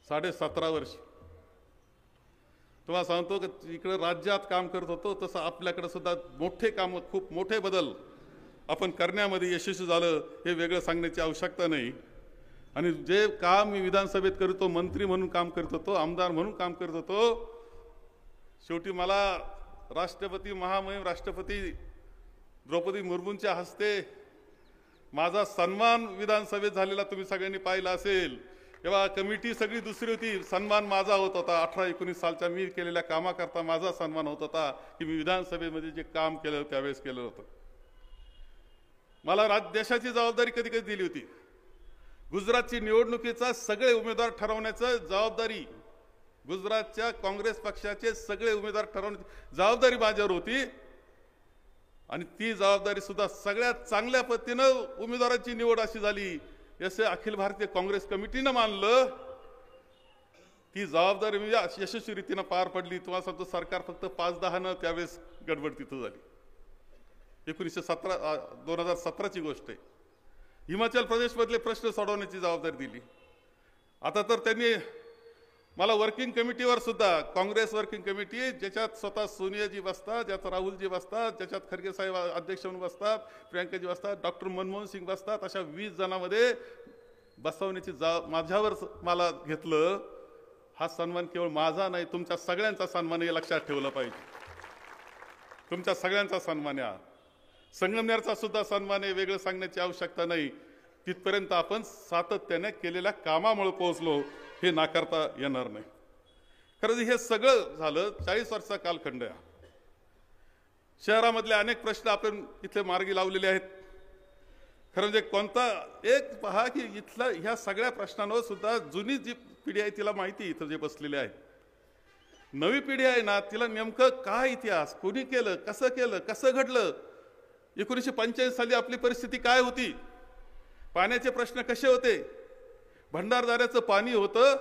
17.5 वर्ष. तुम्हाला सांगतो की इकडे राज्यात काम करत होतो, तसं आपल्याकडे सुद्धा मोठे काम, खूप मोठे बदल आपण करण्यामध्ये यशस्वी झालं, हे वेगळं सांगण्याची आवश्यकता नाही. आणि जे काम मी विधानसभेत करतो, मंत्री म्हणून काम करत होतो, आमदार म्हणून काम करत होतो, शेवटी मला राष्ट्रपती महामहिम राष्ट्रपती द्रौपदी मुर्मूंच्या हस्ते माझा सन्मान विधानसभेत झालेला तुम्ही सगळ्यांनी पाहिला असेल. तेव्हा कमिटी सगळी दुसरी होती, सन्मान माझा होत होता. 18-19 सालच्या मी केलेल्या कामाकरता माझा सन्मान होत होता की मी विधानसभेमध्ये जे काम केलं त्यावेळेस केलं होतं. मला देशाची जबाबदारी कधी कधी दिली होती. गुजरातची निवडणुकीचा सगळे उमेदवार ठरवण्याची जबाबदारी, गुजरातच्या काँग्रेस पक्षाचे सगळे उमेदवार ठरवण्याची जबाबदारी माझ्यावर होती. आणि ती जबाबदारी सुद्धा सगळ्यात चांगल्या पद्धतीनं उमेदवारांची निवड अशी झाली, असे अखिल भारतीय काँग्रेस कमिटीनं मानलं. ती जबाबदारी म्हणजे यशस्वी रीतीनं पार पडली. तुम्हाला सांगतो, सरकार फक्त 5-10 त्यावेळेस गडबड तिथं झाली. 2017ची गोष्ट आहे. हिमाचल प्रदेशमधले प्रश्न सोडवण्याची जबाबदारी दिली. आता तर त्यांनी मला वर्किंग कमिटीवर सुद्धा काँग्रेस वर्किंग कमिटी ज्याच्यात स्वतः सोनियाजी बसतात, ज्यात राहुलजी बसतात, ज्याच्यात खरगे साहेब अध्यक्ष म्हणून बसतात, प्रियंकाजी बसतात, डॉक्टर मनमोहन सिंग बसतात, अशा 20 जणांमध्ये बसवण्याची माझ्यावर मला घेतलं. हा सन्मान केवळ माझा नाही, तुमच्या सगळ्यांचा सन्मान हे लक्षात ठेवलं पाहिजे. तुमच्या सगळ्यांचा सन्मान आहे. संगमनेरचा सुद्धा सन्मान आहे, वेगळं सांगण्याची आवश्यकता नाही. तिथपर्यंत आपण सातत्याने केलेल्या कामामुळे पोहोचलो, हे नाकारता येणार नाही. खरं हे सगळं झालं 40 वर्षाचा कालखंड आहे. शहरामधले अनेक प्रश्न आपण इथले मार्गी लावलेले आहेत. खरं म्हणजे कोणता एक पहा की इथला ह्या सगळ्या प्रश्नांवर सुद्धा जुनी जी पिढी आहे तिला माहिती इथं जे बसलेले आहे. नवी पिढी आहे ना, तिला नेमकं काय इतिहास, कोणी केलं, कसं घडलं, 1945 साली आपली परिस्थिती काय होती, पाण्याचे प्रश्न कसे होते. भंडारदाऱ्याचं पाणी होतं,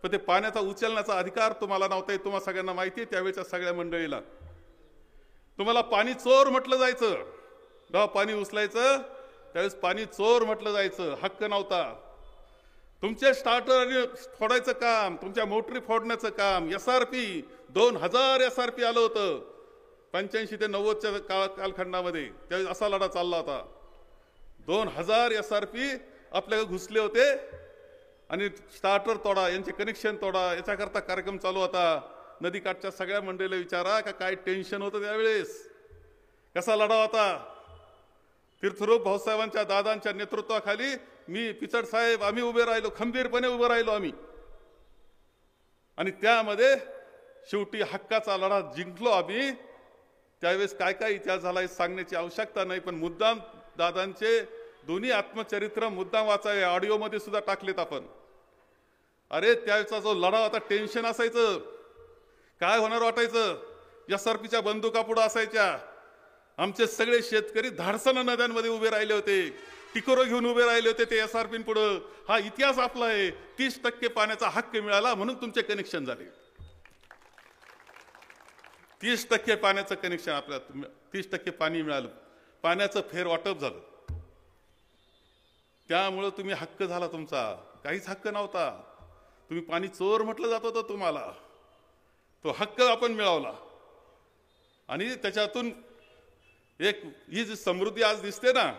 पण ते पाण्याचा उचलण्याचा अधिकार तुम्हाला नव्हता. तुम्हाला सगळ्यांना माहिती आहे त्यावेळेच्या सगळ्या मंडळीला. तुम्हाला पाणी चोर म्हटलं जायचं. जेव्हा पाणी उचलायचं त्यावेळेस पाणी चोर म्हटलं जायचं, हक्क नव्हता. तुमचे स्टार्टर फोडायचं काम, तुमच्या मोटरी फोडण्याचं काम, SRP 2000 SRP आलं होतं 85 ते 90च्या कालखंडामध्ये. त्यावेळेस असा लढा चालला होता. 2000 SRP आपल्याकडे घुसले होते आणि स्टार्टर तोडा, यांचे कनेक्शन तोडा, याच्याकरता कार्यक्रम चालू होता. नदीकाठच्या सगळ्या मंडळीला विचारा का काय टेन्शन होतं त्यावेळेस, कसा लढा होता. तीर्थरूप भाऊसाहेबांच्या दादांच्या नेतृत्वाखाली मी, पिचड साहेब, आम्ही उभे राहिलो, खंबीरपणे उभे राहिलो आम्ही. आणि त्यामध्ये शेवटी हक्काचा लढा जिंकलो आम्ही. त्यावेळेस काय काय इतिहास झाला हे सांगण्याची आवश्यकता नाही, पण मुद्दाम दादांचे दोन्ही आत्मचरित्र मुद्दाम वाचावे, ऑडिओमध्ये सुद्धा टाकलेत आपण. अरे त्यावेळेचा जो लढा होता, टेन्शन असायचं, काय होणार वाटायचं. SRPच्या बंदुका पुढं असायच्या. आमचे सगळे शेतकरी धाडसानं नद्यांमध्ये उभे राहिले होते, टिकोरं घेऊन उभे राहिले होते ते SRP पुढं. हा इतिहास आपला आहे. 30% पाण्याचा हक्क मिळाला म्हणून तुमचे कनेक्शन झाले. 30% पाण्याचं कनेक्शन आपल्याला, 30% पाणी मिळालं, पाण्याचं फेर वाटप झालं. त्यामुळं तुम्ही हक्क झाला तुमचा. काहीच हक्क नव्हता. तुम्ही पाणी चोर म्हटलं जात होतं तुम्हाला. तो हक्क आपण मिळवला आणि त्याच्यातून एक ही जी समृद्धी आज दिसते ना,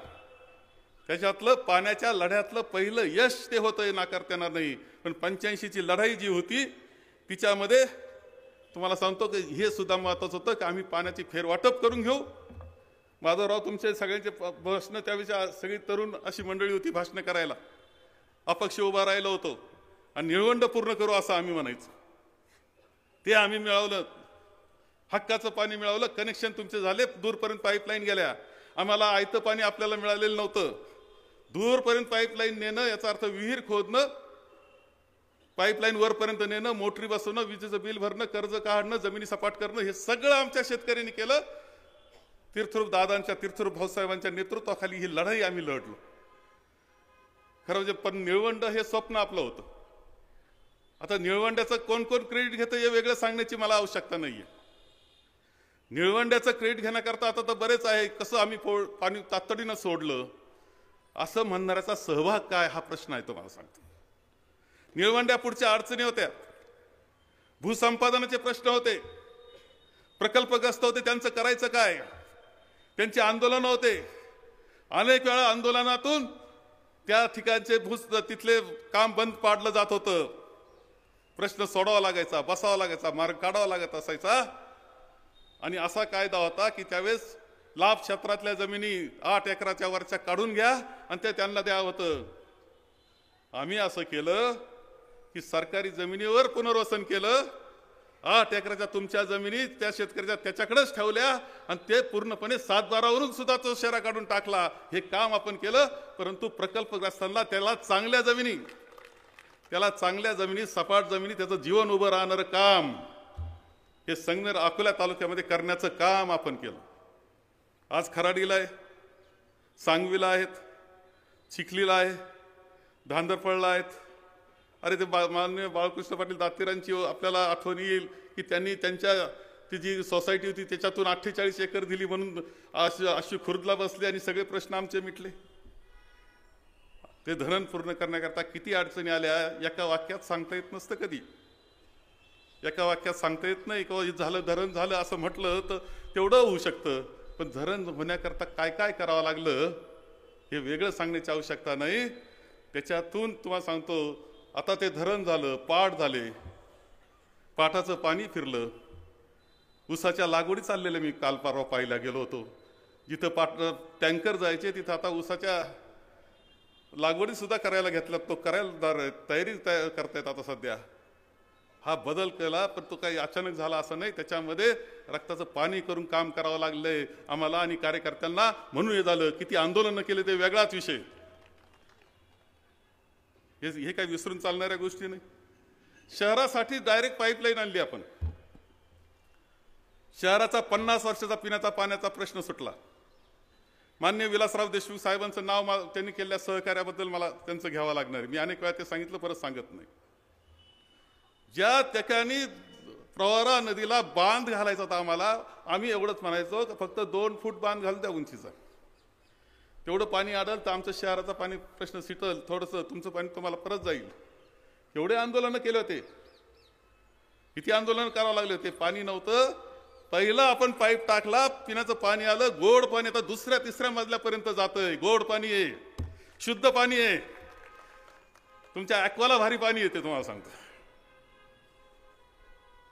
त्याच्यातलं पाण्याच्या लढ्यातलं पहिलं यश ते होतं, हे नाकारता येणार नाही. पण 85ची लढाई जी होती तिच्यामध्ये तुम्हाला सांगतो की हे सुद्धा महत्वाचं होतं की आम्ही पाण्याची फेरवाटप करून घेऊ. माधवराव तुमचे सगळ्यांचे प्रश्न त्याविषयी सगळी तरुण अशी मंडळी होती भाषणं करायला. अपक्ष उभा राहिलो होतो आणि निळवंड पूर्ण करू असं आम्ही म्हणायचं. ते आम्ही मिळवलं. हक्काचं पाणी मिळवलं. कनेक्शन तुमचे झाले. दूरपर्यंत पाईपलाईन गेल्या. आम्हाला आयतं पाणी आपल्याला मिळालेलं नव्हतं. दूरपर्यंत पाईपलाईन नेणं, याचा अर्थ विहीर खोदणं, पाईपलाईन वरपर्यंत नेणं, मोटरी बसवणं, विजेचं बिल भरणं, कर्ज काढणं, जमिनी सपाट करणं, हे सगळं आमच्या शेतकऱ्यांनी केलं. तीर्थरूप दादांच्या, तीर्थरूप भाऊसाहेबांच्या नेतृत्वाखाली ही लढाई आम्ही लढलो. खरं म्हणजे पण निळवंड हे स्वप्न आपलं होतं. आता निळवंड्याचं कोण कोण क्रेडिट घेतं हे वेगळं सांगण्याची मला आवश्यकता नाहीये. निळवंड्याचं क्रेडिट घेण्याकरता आता तर बरेच आहे. कसं आम्ही पाणी तातडीनं सोडलं असं म्हणणाऱ्याचा सहभाग काय, हा प्रश्न आहे. तो मला सांगतो. निळवंड्या पुढच्या अडचणी होत्या. भूसंपादनाचे प्रश्न होते. प्रकल्पग्रस्त होते. त्यांचं करायचं काय. त्यांची आंदोलन होते. अनेक वेळा आंदोलनातून त्या ठिकाणचे तिथले काम बंद पाडलं जात होतं. प्रश्न सोडावा लागायचा, बसावा लागायचा, मार्ग काढावा लागत असायचा. आणि असा कायदा होता की त्यावेळेस लाभ क्षेत्रातल्या जमिनी 8 एकराच्या वरच्या काढून घ्या आणि ते त्यांना द्या होतं. आम्ही असं केलं की सरकारी जमिनीवर पुनर्वसन केलं. 8 एकराच्या तुमच्या जमिनी त्या शेतकऱ्याच्या त्याच्याकडेच ठेवल्या आणि ते पूर्णपणे 7/12वरून सुद्धा तो शेरा काढून टाकला. हे काम आपण केलं. परंतु प्रकल्पग्रस्तांना त्याला चांगल्या जमिनी, सपाट जमिनी, त्याचं जीवन उभं राहणारं काम हे संगमनेर अकोला तालुक्यामध्ये करण्याचं काम आपण केलं. आज खराडीला आहे, सांगवीला आहेत, चिखलीला आहे, धांदरफळला आहेत. अरे ते माननीय बाळकृष्ण पाटील दातीरांची आपल्याला आठवण येईल की त्यांनी त्यांच्या ती जी सोसायटी होती त्याच्यातून 48 एकर दिली म्हणून अशी खुर्दला बसले आणि सगळे प्रश्न आमचे मिटले. ते धरण पूर्ण करण्याकरता किती अडचणी आल्या एका वाक्यात सांगता येत नसतं कधी. एका वाक्यात सांगता येत नाही किंवा झालं धरण झालं असं म्हटलं तर तेवढं होऊ शकतं, पण धरण होण्याकरता काय काय करावं लागलं हे वेगळं सांगण्याची आवश्यकता नाही. त्याच्यातून तुम्हाला सांगतो, आता ते धरण झालं, पाट झाले, पाटाचं पाणी फिरलं, ऊसाच्या लागवडी चाललेल्या मी काल परवा पाहायला गेलो होतो. जिथं टँकर जायचे तिथं आता ऊसाच्या लागवडी सुद्धा करायला घेतल्या, तो करायला तयारी करतायत आता सध्या. हा बदल केला, पण तो काही अचानक झाला असं नाही. त्याच्यामध्ये रक्ताचं पाणी करून काम करावं लागलंय आम्हाला आणि कार्यकर्त्यांना, म्हणून हे झालं. किती आंदोलनं केले ते वेगळाच विषय, हे काही विसरून चालणाऱ्या गोष्टी नाही. शहरासाठी डायरेक्ट पाईपलाईन आणली आपण, शहराचा 50 वर्षाचा पिण्याचा पाण्याचा प्रश्न सुटला. माननीय विलासराव देशमुख साहेबांचं नाव त्यांनी केलेल्या सहकार्याबद्दल मला त्यांचं घ्यावं लागणार आहे. मी अनेक वेळा ते सांगितलं, परत सांगत नाही. ज्या ठिकाणी प्रवरा नदीला बांध घालायचा होता आम्हाला, आम्ही एवढंच म्हणायचो फक्त 2 फूट बांध घालून त्या उंचीचा, तेवढं पाणी आढळलं तर आमच्या शहराचा पाणी प्रश्न सिटल, थोडंसं तुमचं पाणी तुम्हाला परत जाईल. एवढे आंदोलनं केले होते, किती आंदोलन करावं लागले होते. पाणी नव्हतं, पहिलं आपण पाईप टाकला, पिण्याचं पाणी आलं, गोड पाणी. आता 2ऱ्या 3ऱ्या मजल्यापर्यंत जातंय, गोड पाणी आहे, शुद्ध पाणी आहे. तुमच्या ॲक्वाला भारी पाणी येते, तुम्हाला सांगतो,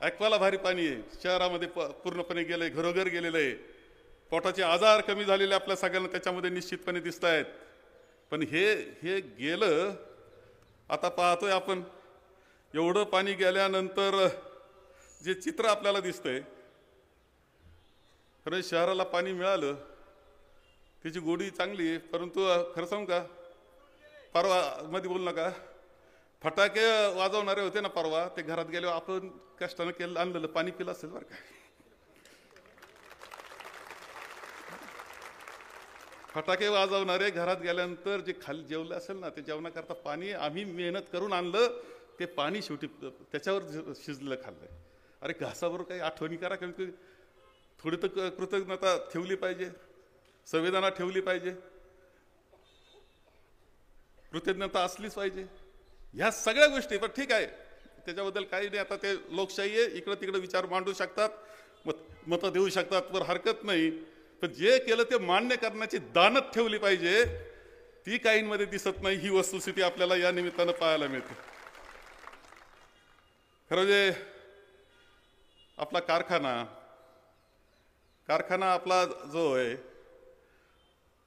ॲक्वाला भारी पाणी आहे. शहरामध्ये पूर्णपणे गेलंय, घरोघर गेलेलं आहे. पोटाचे आजार कमी झालेले आपल्या सगळ्यांना त्याच्यामध्ये निश्चितपणे दिसत आहेत. पण हे गेलं, आता पाहतोय आपण एवढं पाणी गेल्यानंतर जे चित्र आपल्याला दिसतंय, खरं शहराला पाणी मिळालं त्याची गोडी चांगली आहे. परंतु खरं सांगू का, परवा मध्ये बोलू नका, फटाके वाजवणारे होते ना परवा, ते घरात गेले, आपण कष्टानं केलं आणलेलं पाणी पिलं असेल बरं का. फटाके वाजवणारे घरात गेल्यानंतर जे खाली जेवलं असेल ना, ते जेवणाकरता पाणी आम्ही मेहनत करून आणलं, ते पाणी शेवटी त्याच्यावर शिजलेलं खाल्लंय. अरे घासाबरोबर काही आठवणी करा, कमी थोडी तर कृतज्ञता ठेवली पाहिजे, संवेदना ठेवली पाहिजे, कृतज्ञता असलीच पाहिजे. ह्या सगळ्या गोष्टी, पण ठीक आहे, त्याच्याबद्दल काही नाही. आता ते लोकशाही आहे, इकडं तिकडं विचार मांडू शकतात, मतं देऊ शकतात, वर हरकत नाही. पण जे केलं ते मान्य करण्याची दानत ठेवली पाहिजे, ती काहींमध्ये दिसत नाही. ही वस्तुस्थिती आपल्याला या निमित्तानं पाहायला मिळते. खरं जे आपला कारखाना आपला जो आहे,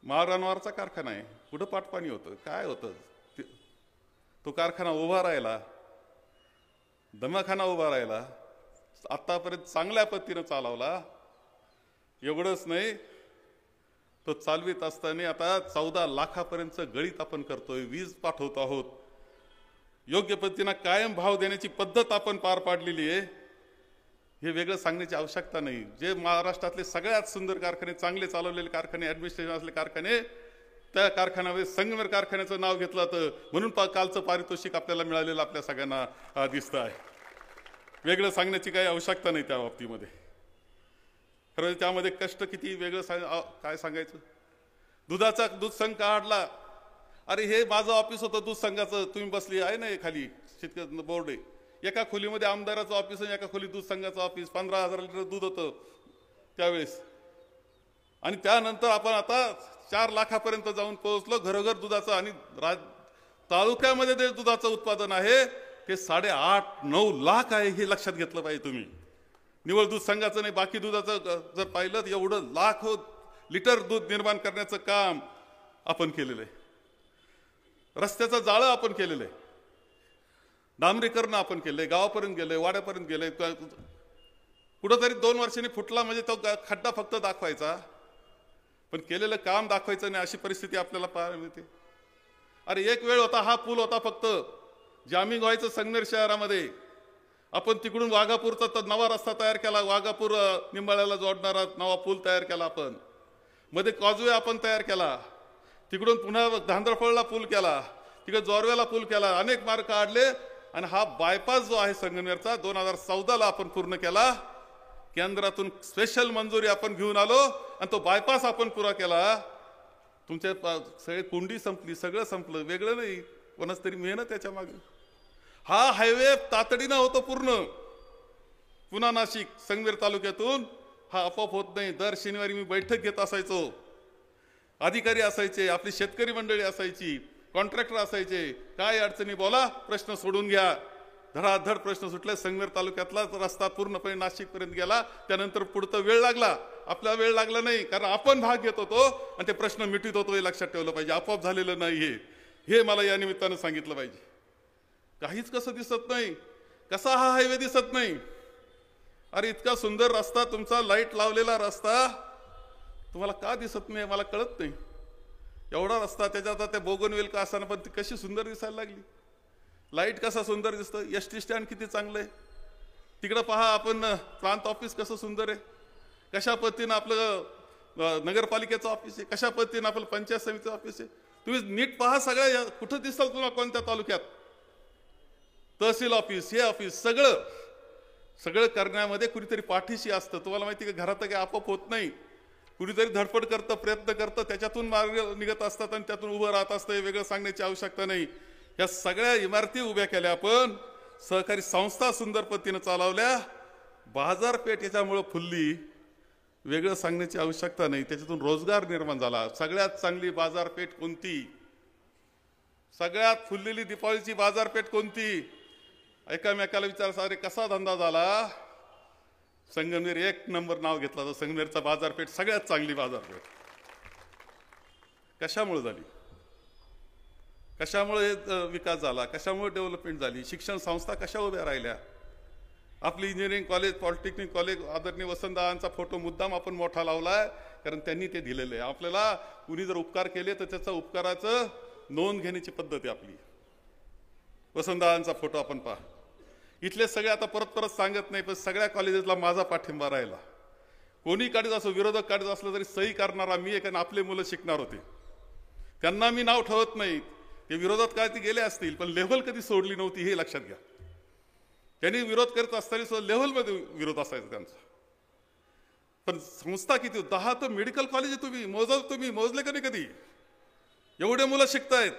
माळरानवारचा कारखाना आहे, कुठं पाटपाणी होतं, काय होतं, तो कारखाना उभा राहिला, दमाखाना उभा राहिला, आतापर्यंत चांगल्या पद्धतीनं चालवला. एवढंच नाही, तो चालवित असताना आता 14 लाखापर्यंत गळीत आपण करतोय, वीज पाठवतो आहोत, योग्य पद्धतीनं कायम भाव देण्याची पद्धत आपण पार पाडलेली आहे. हे वेगळं सांगण्याची आवश्यकता नाही. जे महाराष्ट्रातले सगळ्यात सुंदर कारखाने, चांगले चालवलेले कारखाने, ॲडमिनिस्ट्रेशन असलेले कारखाने, त्या कारखान्यामध्ये संगमेर कारखान्याचं नाव घेतलं तर म्हणून कालचं पारितोषिक आपल्याला मिळालेलं आपल्या सगळ्यांना दिसतं आहे. वेगळं सांगण्याची काही आवश्यकता नाही त्या बाबतीमध्ये. खरं त्यामध्ये कष्ट किती, वेगळं काय सांगायचं. दूध संघ काढला, अरे हे माझं ऑफिस होतं दूध संघाचं, तुम्ही बसली आहे ना खाली शेतकरी बोर्ड आहे, एका खोलीमध्ये आमदाराचं ऑफिस आणि एका खोली दूध संघाचं ऑफिस, 15,000 लिटर दूध होतं त्यावेळेस. आणि त्यानंतर आपण आता 4 लाखापर्यंत जाऊन पोहोचलो घरोघर दुधाचं. आणि तालुक्यामध्ये जे दुधाचं उत्पादन आहे ते 8.5-9 लाख आहे, हे लक्षात घेतलं पाहिजे तुम्ही. निवळ दूध संघाचं नाही, बाकी दुधाचं जर पाहिलं तर एवढं लाखो लिटर दूध निर्माण करण्याचं काम आपण केलेलं आहे. रस्त्याचं जाळं आपण केलेलं आहे, डांबरीकरण आपण केलंय, गावापर्यंत गेलंय, वाड्यापर्यंत गेलंय. कुठंतरी 2 वर्षांनी फुटला म्हणजे तो खड्डा फक्त दाखवायचा, पण केलेलं काम दाखवायचं नाही, अशी परिस्थिती आपल्याला पाहायला मिळते. अरे एक वेळ होता, हा पूल होता फक्त, जामिंग व्हायचं संगमेर शहरामध्ये. आपण तिकडून वाघापूरचा नवा रस्ता तयार केला, वाघापूर निंबाळ्याला जोडणारा नवा पूल तयार केला आपण. मध्ये कॉजवे आपण तयार केला, तिकडून पुन्हा धांदरफळला पूल केला, तिकडे जोरव्याला पूल केला, अनेक मार्ग काढले. आणि हा बायपास जो आहे संगमेरचा 2014ला आपण पूर्ण केला. केंद्रातून स्पेशल मंजुरी आपण घेऊन आलो आणि तो बायपास आपण पुरा केला. तुमच्या सगळे कोंडी संपली, सगळं संपलं, वेगळं नाही, कोणाच तरी मेहनत त्याच्या मागे. हा हायवे तातडीनं होतो पूर्ण, पुन्हा नाशिक संगमेर तालुक्यातून हा आपोआप होत नाही. दर शनिवारी मी बैठक घेत असायचो. अधिकारी असायचे, आपली शेतकरी मंडळी असायची, कॉन्ट्रॅक्टर असायचे. काय अडचणी बोला, प्रश्न सोडून घ्या. धडाधड प्रश्न सुटले. संगमेर तालुक्यातला रस्ता पूर्णपणे नाशिकपर्यंत गेला. त्यानंतर पुढचा वेळ लागला, आपला वेळ लागला नाही, कारण आपण भाग घेत होतो आणि ते प्रश्न मिटवित होतो. हे लक्षात ठेवलं पाहिजे. आपोआप झालेलं नाही हे मला या निमित्तानं सांगितलं पाहिजे. काहीच कसं दिसत नाही, कसा हा हायवे दिसत नाही. अरे इतका सुंदर रस्ता तुमचा, लाईट लावलेला रस्ता तुम्हाला का दिसत नाही मला कळत नाही. एवढा रस्ता, त्याच्यात त्या बोगनवेल का असताना पण ती कशी सुंदर दिसायला लागली. लाईट कसा सुंदर दिसतं. एसटी स्टँड किती चांगलं आहे. तिकडं पहा आपण प्रांत ऑफिस कसं सुंदर आहे. कशा पद्धतीनं आपलं नगरपालिकेचं ऑफिस आहे, कशा पद्धतीनं आपलं पंचायत समितीचं ऑफिस आहे. तुम्ही नीट पहा. सगळ्या कुठं दिसतं तुम्हाला, कोणत्या तालुक्यात. तहसील ऑफिस, हे ऑफिस, सगळं करण्यामध्ये कुणीतरी पाठीशी असतं. तुम्हाला माहिती का, घरात काही आपोआप होत नाही. कुणीतरी धडपड करतं, प्रयत्न करतं, त्याच्यातून मार्ग निघत असतात आणि त्यातून उभं राहत असतं. हे वेगळं सांगण्याची आवश्यकता नाही. या सगळ्या इमारती उभ्या केल्या आपण, सहकारी संस्था सुंदर पद्धतीनं चालवल्या, बाजारपेठ याच्यामुळं फुलली. वेगळं सांगण्याची आवश्यकता नाही. त्याच्यातून रोजगार निर्माण झाला. सगळ्यात चांगली बाजारपेठ कोणती, सगळ्यात फुललेली दीपावलीची बाजारपेठ कोणती. एकामेकाला विचार, सारे कसा धंदा झाला. संगमनेर 1 नंबर नाव घेतला तर संगमनेरचा बाजारपेठ सगळ्यात चांगली बाजारपेठ. कशामुळे झाली, कशामुळे विकास झाला, कशामुळे डेव्हलपमेंट झाली. शिक्षण संस्था कशा उभ्या राहिल्या. आपली इंजिनिअरिंग कॉलेज, पॉलिटेक्निक कॉलेज, आदरणीय वसंतदादांचा फोटो मुद्दाम आपण मोठा लावलाय, कारण त्यांनी ते दिलेलं आहे. आपल्याला कुणी जर उपकार केले तर त्याचा उपकाराचं नोंद घेण्याची पद्धत आहे आपली. वसंतदादांचा फोटो आपण पहा. इथले सगळे, आता परत सांगत नाही, पण सगळ्या कॉलेजेसला माझा पाठिंबा राहिला. कोणी काढत असो, विरोधक काढत असलं तरी सही करणारा मी एक, आणि आपले मुलं शिकणार होते. त्यांना मी नाव ठेवत नाही. ते विरोधात काय ते गेले असतील, पण लेव्हल कधी सोडली नव्हती हे लक्षात घ्या. त्यांनी विरोध करत असताना सुद्धा लेव्हलमध्ये विरोध असायचा त्यांचा. पण संस्था किती, 10 तर मेडिकल कॉलेज आहे. तुम्ही मोजले का नाही कधी. एवढे मुलं शिकतायत.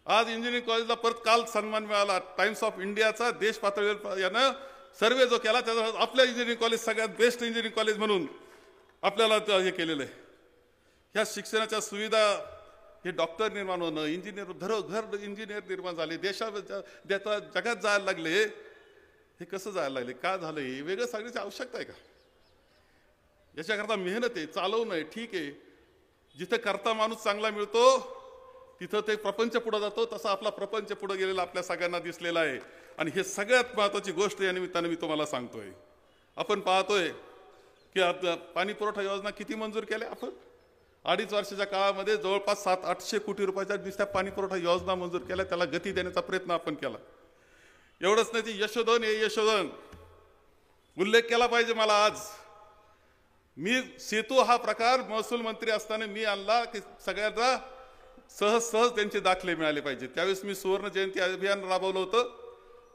आज इंजिनिअरिंग कॉलेजला परत काल सन्मान मिळाला टाइम्स ऑफ इंडियाचा. देश पातळीवर यानं सर्वे जो केला त्याचा आपल्या इंजिनिअरिंग कॉलेज सगळ्यात बेस्ट इंजिनिअरिंग कॉलेज म्हणून आपल्याला हे केलेलं आहे. ह्या शिक्षणाच्या सुविधा, हे डॉक्टर निर्माण होणं, इंजिनियर, घरोघर इंजिनियर निर्माण झाले, जगात जायला लागले. हे कसं जायला लागले, का झालं, हे वेगळं सांगण्याची आवश्यकता आहे का. याच्याकरता मेहनत आहे, चालवणं आहे, ठीक आहे. जिथे करता माणूस चांगला मिळतो तिथं ते प्रपंच पुढे जातो. तसा आपला प्रपंच पुढे गेलेला आपल्या सगळ्यांना दिसलेला आहे. आणि हे सगळ्यात महत्त्वाची गोष्ट या निमित्तानं मी तुम्हाला सांगतोय. आपण पाहतोय की पाणी पुरवठा योजना किती मंजूर केल्या आपण. 2.5 वर्षाच्या काळामध्ये जवळपास 700-800 कोटी रुपयाच्या नुसत्या पाणी पुरवठा योजना मंजूर केल्या. त्याला गती देण्याचा प्रयत्न आपण केला. एवढंच नाही, ती यशोधन, हे यशोधन उल्लेख केला पाहिजे. मला आज मी सेतू हा प्रकार महसूल मंत्री असताना मी आणला की सगळ्यांना सहज त्यांचे दाखले मिळाले पाहिजे. त्यावेळेस मी सुवर्ण जयंती अभियान राबवलं होतं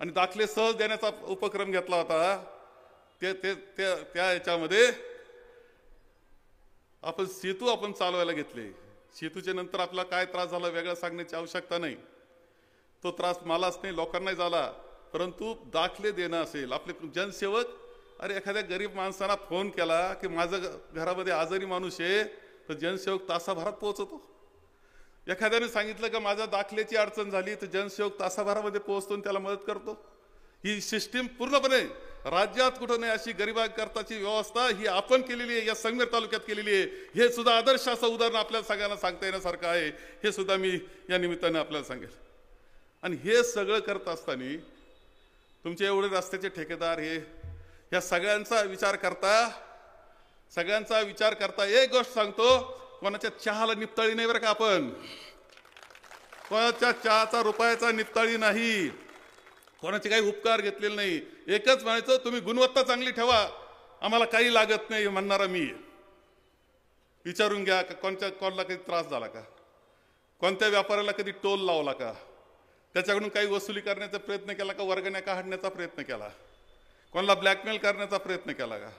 आणि दाखले सहज देण्याचा उपक्रम घेतला होता. त्या याच्यामध्ये आपण सेतू चालवायला घेतले. सेतूच्या नंतर आपला काय त्रास झाला वेगळा सांगण्याची आवश्यकता नाही. तो त्रास मलाच नाही, लोकांनाही झाला. परंतु दाखले देणं असेल, आपले जनसेवक, अरे एखाद्या गरीब माणसाला फोन केला की माझं घरामध्ये आजारी माणूस आहे, तर जनसेवक तासाभरात पोहोचतो. एखाद्याने सांगितलं का माझ्या दाखल्याची अडचण झाली, तर जनसेवक तासाभरामध्ये पोहोचतो आणि त्याला मदत करतो. ही सिस्टीम पूर्णपणे राज्यात कुठं नाही अशी गरिबांकरताची व्यवस्था ही आपण केलेली आहे, या संगमेर तालुक्यात केलेली आहे. हे सुद्धा आदर्श असं उदाहरण आपल्याला सगळ्यांना सांगता येण्यासारखं आहे. हे सुद्धा मी या निमित्ताने आपल्याला सांगेल. आणि हे सगळं करत असताना तुमचे एवढे रस्त्याचे ठेकेदार, हे या सगळ्यांचा विचार करता एक गोष्ट सांगतो, कोणाच्या चहाला निपताळी नाही बरं का. आपण कोणाच्या चहाचा रुपयाचा निपताळी नाही, कोणाचे काही उपकार घेतलेले नाही. एकच म्हणायचं, तुम्ही गुणवत्ता चांगली ठेवा, आम्हाला काही लागत नाही म्हणणारा मी. विचारून घ्या कोणाला कधी त्रास झाला का, कोणत्या व्यापाऱ्याला कधी टोल लावला का, त्याच्याकडून काही वसुली करण्याचा प्रयत्न केला का, वर्गण्या काढण्याचा प्रयत्न केला, कोणाला ब्लॅकमेल करण्याचा प्रयत्न केला का.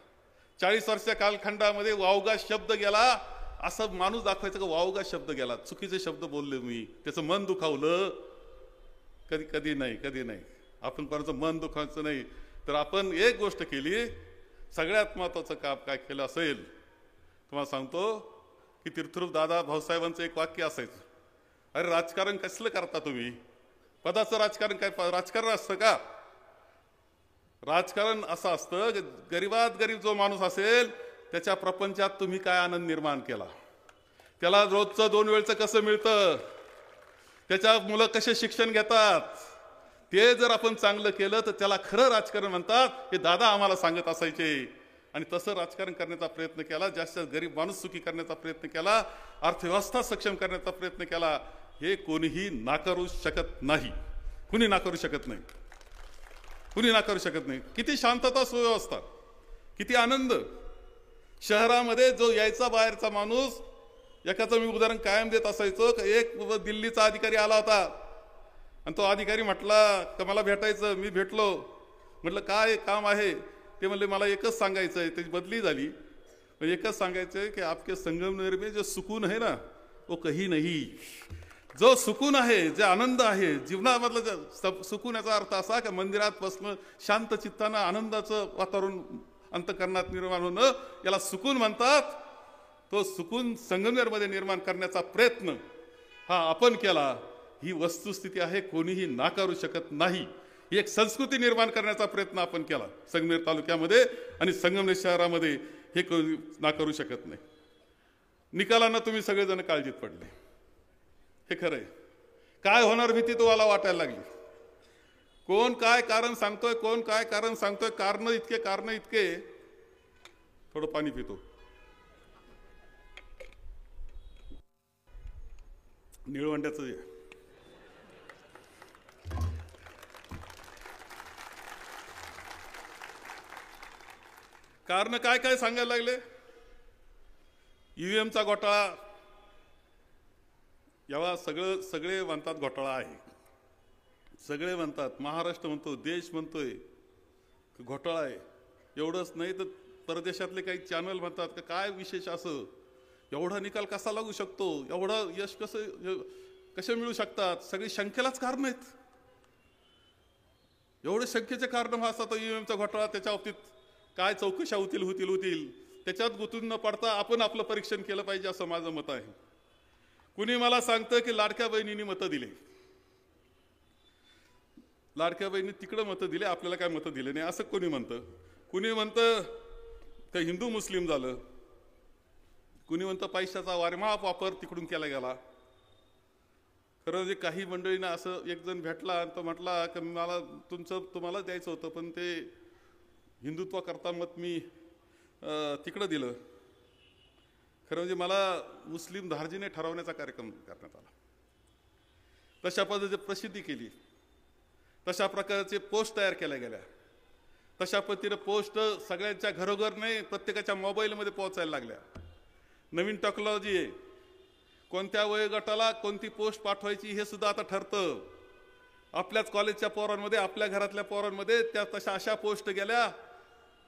40 वर्षाच्या कालखंडामध्ये वावगा शब्द गेला असं माणूस दाखवायचं का वावगा शब्द गेला, चुकीचे शब्द बोलले मी, त्याचं मन दुखावलं. कधी नाही. आपण कोणाचं मन दुखावायचं नाही. तर आपण एक गोष्ट केली, सगळ्यात महत्त्वाचं काम काय केलं असेल तुम्हाला सांगतो की तीर्थरूप दादा भाऊसाहेबांचं एक वाक्य असायचं, अरे राजकारण कसलं करता तुम्ही, पदाचं राजकारण काय राजकारण असतं का? राजकारण असं असतं की गरीबात गरीब जो माणूस असेल त्याच्या प्रपंचात तुम्ही काय आनंद निर्माण केला, त्याला रोजचं 2 वेळचं कसं मिळतं, त्याच्या मुलं कसे शिक्षण घेतात, ते जर आपण चांगलं केलं तर त्याला खरं राजकारण म्हणतात. हे दादा आम्हाला सांगत असायचे. आणि तसं राजकारण करण्याचा प्रयत्न केला, जास्त गरीब माणूस सुखी करण्याचा प्रयत्न केला, अर्थव्यवस्था सक्षम करण्याचा प्रयत्न केला. हे कोणीही नाकारू शकत नाही, कुणी नाकारू शकत नाही, कुणी नाकारू शकत नाही. किती शांतता सुव्यवस्था, किती आनंद. शहरामध्ये जो यायचा बाहेरचा माणूस, एकाचं मी उदाहरण कायम देत असायचो. एक दिल्लीचा अधिकारी आला होता आणि तो अधिकारी म्हटला का मला भेटायचं. मी भेटलो, म्हटलं काय काम आहे. ते म्हणले मला एकच सांगायचं आहे. त्याची बदली झाली, पण एकच सांगायचं आहे की आपके संगमनेर में जो सुकून है ना वो कहीं नहीं. जो सुकून आहे, जे आनंद आहे जीवनामधलं सुकून, याचा अर्थ असा की मंदिरात बसणं, शांत चित्तानं आनंदाचं वातावरण अंतःकरणात निर्माण होणं, याला सुकून म्हणतात. तो सुकून संगमनेरमध्ये निर्माण करण्याचा प्रयत्न हा आपण केला. ही वस्तुस्थिती आहे, कोणीही नाकारू शकत नाही. ही एक संस्कृती निर्माण करण्याचा प्रयत्न आपण केला संगमनेर तालुक्यामध्ये आणि संगमनेर शहरामध्ये. हे कोणी नाकारू शकत नाही. निकालांना तुम्ही सगळेजण काळजीत पडले, हे खरं आहे. काय होणार भीती तुम्हाला वाटायला लागली. कोण काय कारण सांगतोय, कोण काय कारण सांगतोय, कारण इतके. थोडं पाणी पितो. निळवंड्याचं कारण काय काय सांगायला लागले. ईव्हीएमचा घोटाळा, यावा सगळे म्हणतात घोटाळा आहे, सगळे म्हणतात, महाराष्ट्र म्हणतो, देश म्हणतोय घोटाळा आहे. एवढंच नाही तर परदेशातले काही चॅनल म्हणतात का काय विशेष असं, एवढा निकाल कसा लागू शकतो, एवढं यश कसे मिळू शकतात. सगळी शंकेलाच कारण आहेत. एवढे शंकेचे कारण असतात ईव्हीएमचा घोटाळा. त्याच्या बाबतीत काय चौकशा होतील, त्याच्यात गुंतून न पडता आपण आपलं परीक्षण केलं पाहिजे असं माझं मत आहे. कुणी मला सांगतं की लाडक्या बहिणींनी मतं दिले, लाडक्या बहिणी तिकडं मतं दिले, आपल्याला काय मतं दिले नाही असं कोणी म्हणतं. कुणी म्हणतं का हिंदू मुस्लिम झालं, कुणी म्हणतं पैशाचा वारेमाप वापर तिकडून केला गेला. खरं म्हणजे काही मंडळींना असं एक जण भेटला आणि तो म्हटला की मला तुम्हाला द्यायचं होतं, पण ते हिंदुत्वाकरता मत मी तिकडं दिलं. खरं म्हणजे मला मुस्लिम धार्जिणे ठरवण्याचा कार्यक्रम करण्यात आला. तशा पद्धतीने प्रसिद्धी केली, तशा प्रकारचे पोस्ट तयार केल्या गेल्या, तशा पद्धतीने पोस्ट सगळ्यांच्या घरोघर नाही, प्रत्येकाच्या मोबाईलमध्ये पोहोचायला लागल्या. नवीन टेक्नॉलॉजी आहे. कोणत्या वयोगटाला कोणती पोस्ट पाठवायची हे सुद्धा आता ठरतं. आपल्याच कॉलेजच्या पोरांमध्ये, आपल्या घरातल्या पोरांमध्ये त्या तशा अशा पोस्ट गेल्या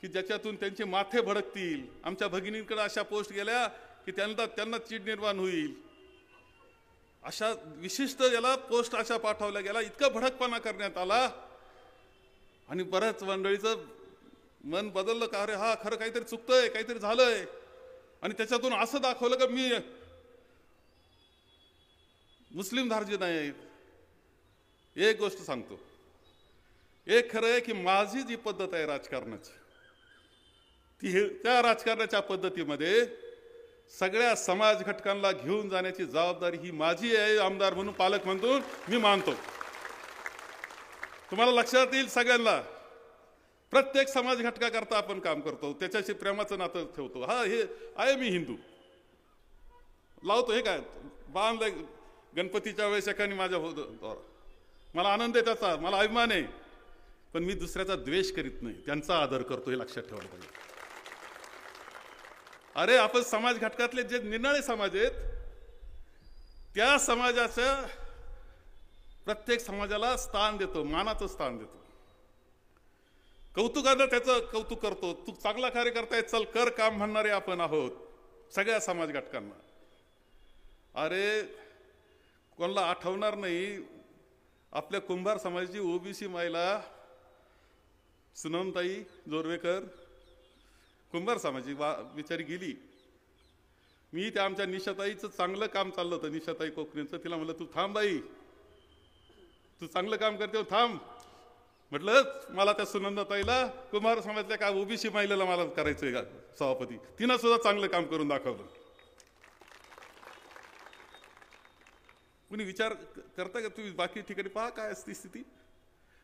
की ज्याच्यातून त्यांचे माथे भडकतील. आमच्या भगिनींकडे अशा पोस्ट गेल्या की त्यांना चीड निर्माण होईल. अशा विशिष्ट याला पोस्ट अशा पाठवल्या गेला, इतका भडकपणा करण्यात आला. आणि बऱ्याच मंडळीचं मन बदललं का अरे हा खरं काहीतरी चुकतंय, काहीतरी झालंय. आणि त्याच्यातून असं दाखवलं का मी मुस्लिम धार्जिण आहे. एक गोष्ट सांगतो, एक खरं आहे की माझी जी पद्धत आहे राजकारणाची, त्या राजकारणाच्या पद्धतीमध्ये सगळ्या समाज घटकांना घेऊन जाण्याची जबाबदारी ही माझी आहे. आमदार म्हणून, पालक म्हणून मी मानतो. तुम्हाला लक्षात येईल सगळ्यांना, प्रत्येक समाज घटकाकरता आपण काम करतो, त्याच्याशी प्रेमाचं नातं ठेवतो. हा हे आहे, मी हिंदू लावतो. हे काय बांधलंय गणपतीच्या वेळेस एकाने माझ्या मला आनंद आहे, त्याचा मला अभिमान आहे. पण मी दुसऱ्याचा द्वेष करीत नाही, त्यांचा आदर करतो, हे लक्षात ठेवायला पाहिजे. अरे आपण समाज घटकातले जे निराळे समाज आहेत, त्या समाजाच्या प्रत्येक समाजाला स्थान देतो, मानाचं स्थान देतो. कौतुकानं त्याचं कौतुक करतो. तू चांगला कार्य करताय, चल कर काम म्हणणारे आपण आहोत सगळ्या समाज घटकांना. अरे कोणाला आठवणार नाही, आपल्या कुंभार समाजाची ओबीसी महिला सुनमताई जोरवेकर कुंभार सामाजिक बिचारी गेली. मी त्या आमच्या निशाताईचं चांगलं काम चाललं होतं, निशाताई कोकणेंचं. तिला म्हटलं तू थांब बाई, तू चांगलं काम करते थांब. म्हटलं मला त्या सुनंदाताईला कुंभार समाजातल्या काय ओबीसी महिलेला मला करायचंय का सभापती. तिनं सुद्धा चांगलं काम करून दाखवलं. कुणी विचार करता का तुम्ही बाकी ठिकाणी पहा काय असते स्थिती.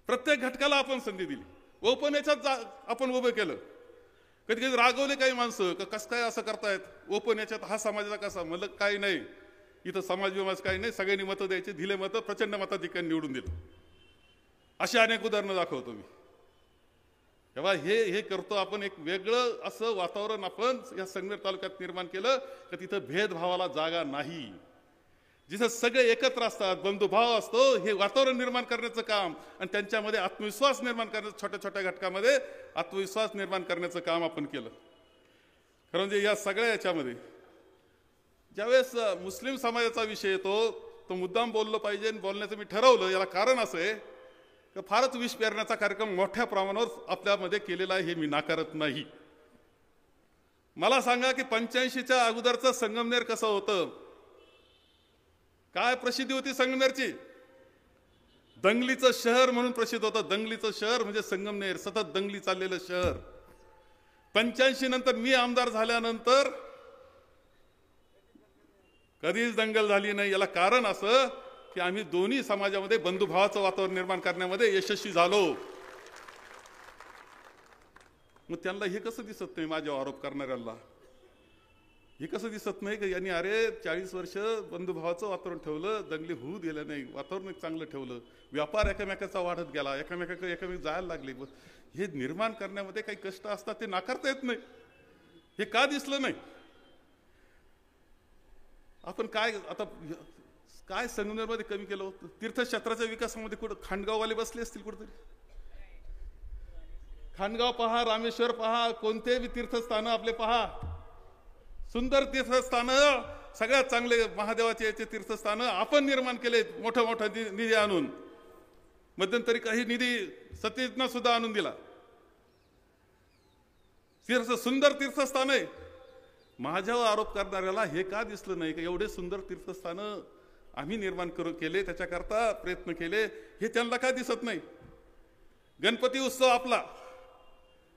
प्रत्येक घटकाला आपण संधी दिली. ओपन याच्यात आपण उभं केलं. कधी कधी रागवले काही माणसं कसं काय असं करतायत ओपन याच्यात, हा समाजाचा कसा. म्हणलं काही नाही, इथं समाज विमाज काही नाही, सगळ्यांनी मतं द्यायचे, दिले मतं, प्रचंड मताधिक्याने निवडून दिलं. अशी अनेक उदाहरणं दाखवतो मी. तेव्हा हे करतो आपण. एक वेगळं असं वातावरण आपण या संगमेर तालुक्यात निर्माण केलं की तिथं भेदभावाला जागा नाही. जिथं सगळे एकत्र असतात, बंधुभाव असतो, हे वातावरण निर्माण करण्याचं काम आणि त्यांच्यामध्ये आत्मविश्वास निर्माण करण्याचं, छोट्या छोट्या घटकामध्ये आत्मविश्वास निर्माण करण्याचं काम आपण केलं. खरं म्हणजे या सगळ्या याच्यामध्ये ज्यावेळेस मुस्लिम समाजाचा विषय येतो तो मुद्दाम बोललं पाहिजे. बोलण्याचं मी ठरवलं. याला कारण असं आहे की फारच विष पेरण्याचा कार्यक्रम मोठ्या प्रमाणावर आपल्यामध्ये केलेला आहे, हे मी नाकारत नाही. मला सांगा की 85च्या अगोदरचं संगमनेर कसं होतं, काय प्रसिद्धी होती संगमनेरची. दंगलीचं शहर म्हणून प्रसिद्ध होतं. दंगलीचं शहर म्हणजे संगमनेर, सतत दंगली चाललेलं शहर. 85 नंतर मी आमदार झाल्यानंतर कधीच दंगल झाली नाही. याला कारण असं की आम्ही दोन्ही समाजामध्ये बंधुभावाचं वातावरण निर्माण करण्यामध्ये यशस्वी झालो. मग त्यांना हे कसं दिसत नाही, माझ्यावर आरोप करणाऱ्यांना हे कसं दिसत नाही की यांनी अरे 40 वर्ष बंधुभावाचं वातावरण ठेवलं, दंगली होऊ दिलं नाही, वातावरण चांगलं ठेवलं, व्यापार एकमेकाचा वाढत गेला, एकमेक जायला लागले. हे निर्माण करण्यामध्ये काही कष्ट असतात ते नाकारता येत नाही. हे का दिसलं नाही. आपण काय आता काय संगमनेरमध्ये कमी केलं होतं. तीर्थक्षेत्राच्या विकासामध्ये कुठं खांडगाववाले बसले असतील कुठेतरी. खांडगाव पहा, रामेश्वर पहा, कोणतेही तीर्थस्थानं आपले पहा, सुंदर तीर्थस्थानं, सगळ्यात चांगले महादेवाचे याचे तीर्थस्थानं आपण निर्माण केले. मोठा मोठा निधी आणून, मध्यंतरी काही निधी सतीनं सुद्धा आणून दिला. सुंदर तीर्थस्थान आहे. माझ्यावर आरोप करणाऱ्याला हे का दिसलं नाही की एवढे सुंदर तीर्थस्थानं आम्ही निर्माण केले, त्याच्याकरता प्रयत्न केले, हे त्यांना का दिसत नाही. गणपती उत्सव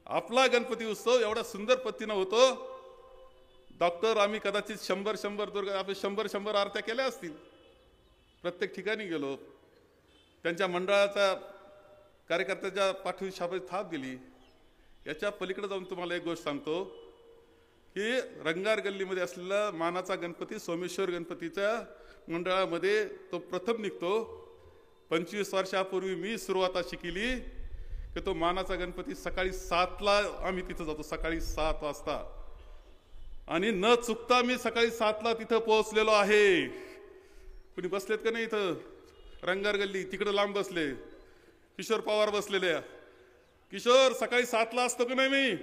आपला गणपती उत्सव एवढा सुंदर पद्धतीनं होतो. डॉक्टर आम्ही कदाचित 100 दुर्गा आपण 100 आरत्या केल्या असतील. प्रत्येक ठिकाणी गेलो, त्यांच्या मंडळाचा कार्यकर्त्याच्या पाठीवर शाबासकी थाप दिली. याच्या पलीकडे जाऊन तुम्हाला एक गोष्ट सांगतो की रंगार गल्लीमध्ये असलेला मानाचा गणपती सोमेश्वर गणपतीच्या मंडळामध्ये तो प्रथम निघतो. 25 वर्षापूर्वी मी सुरुवात अशी केली की तो मानाचा गणपती सकाळी 7ला आम्ही तिथं जातो, सकाळी 7 वाजता. आणि न चुकता मी सकाळी 7ला तिथं पोहोचलेलो आहे. कुणी बसलेत का नाही इथं रंगार गल्ली, तिकडे लांब बसले, किशोर पवार बसलेले. किशोर सकाळी 7ला असतो का नाही मी,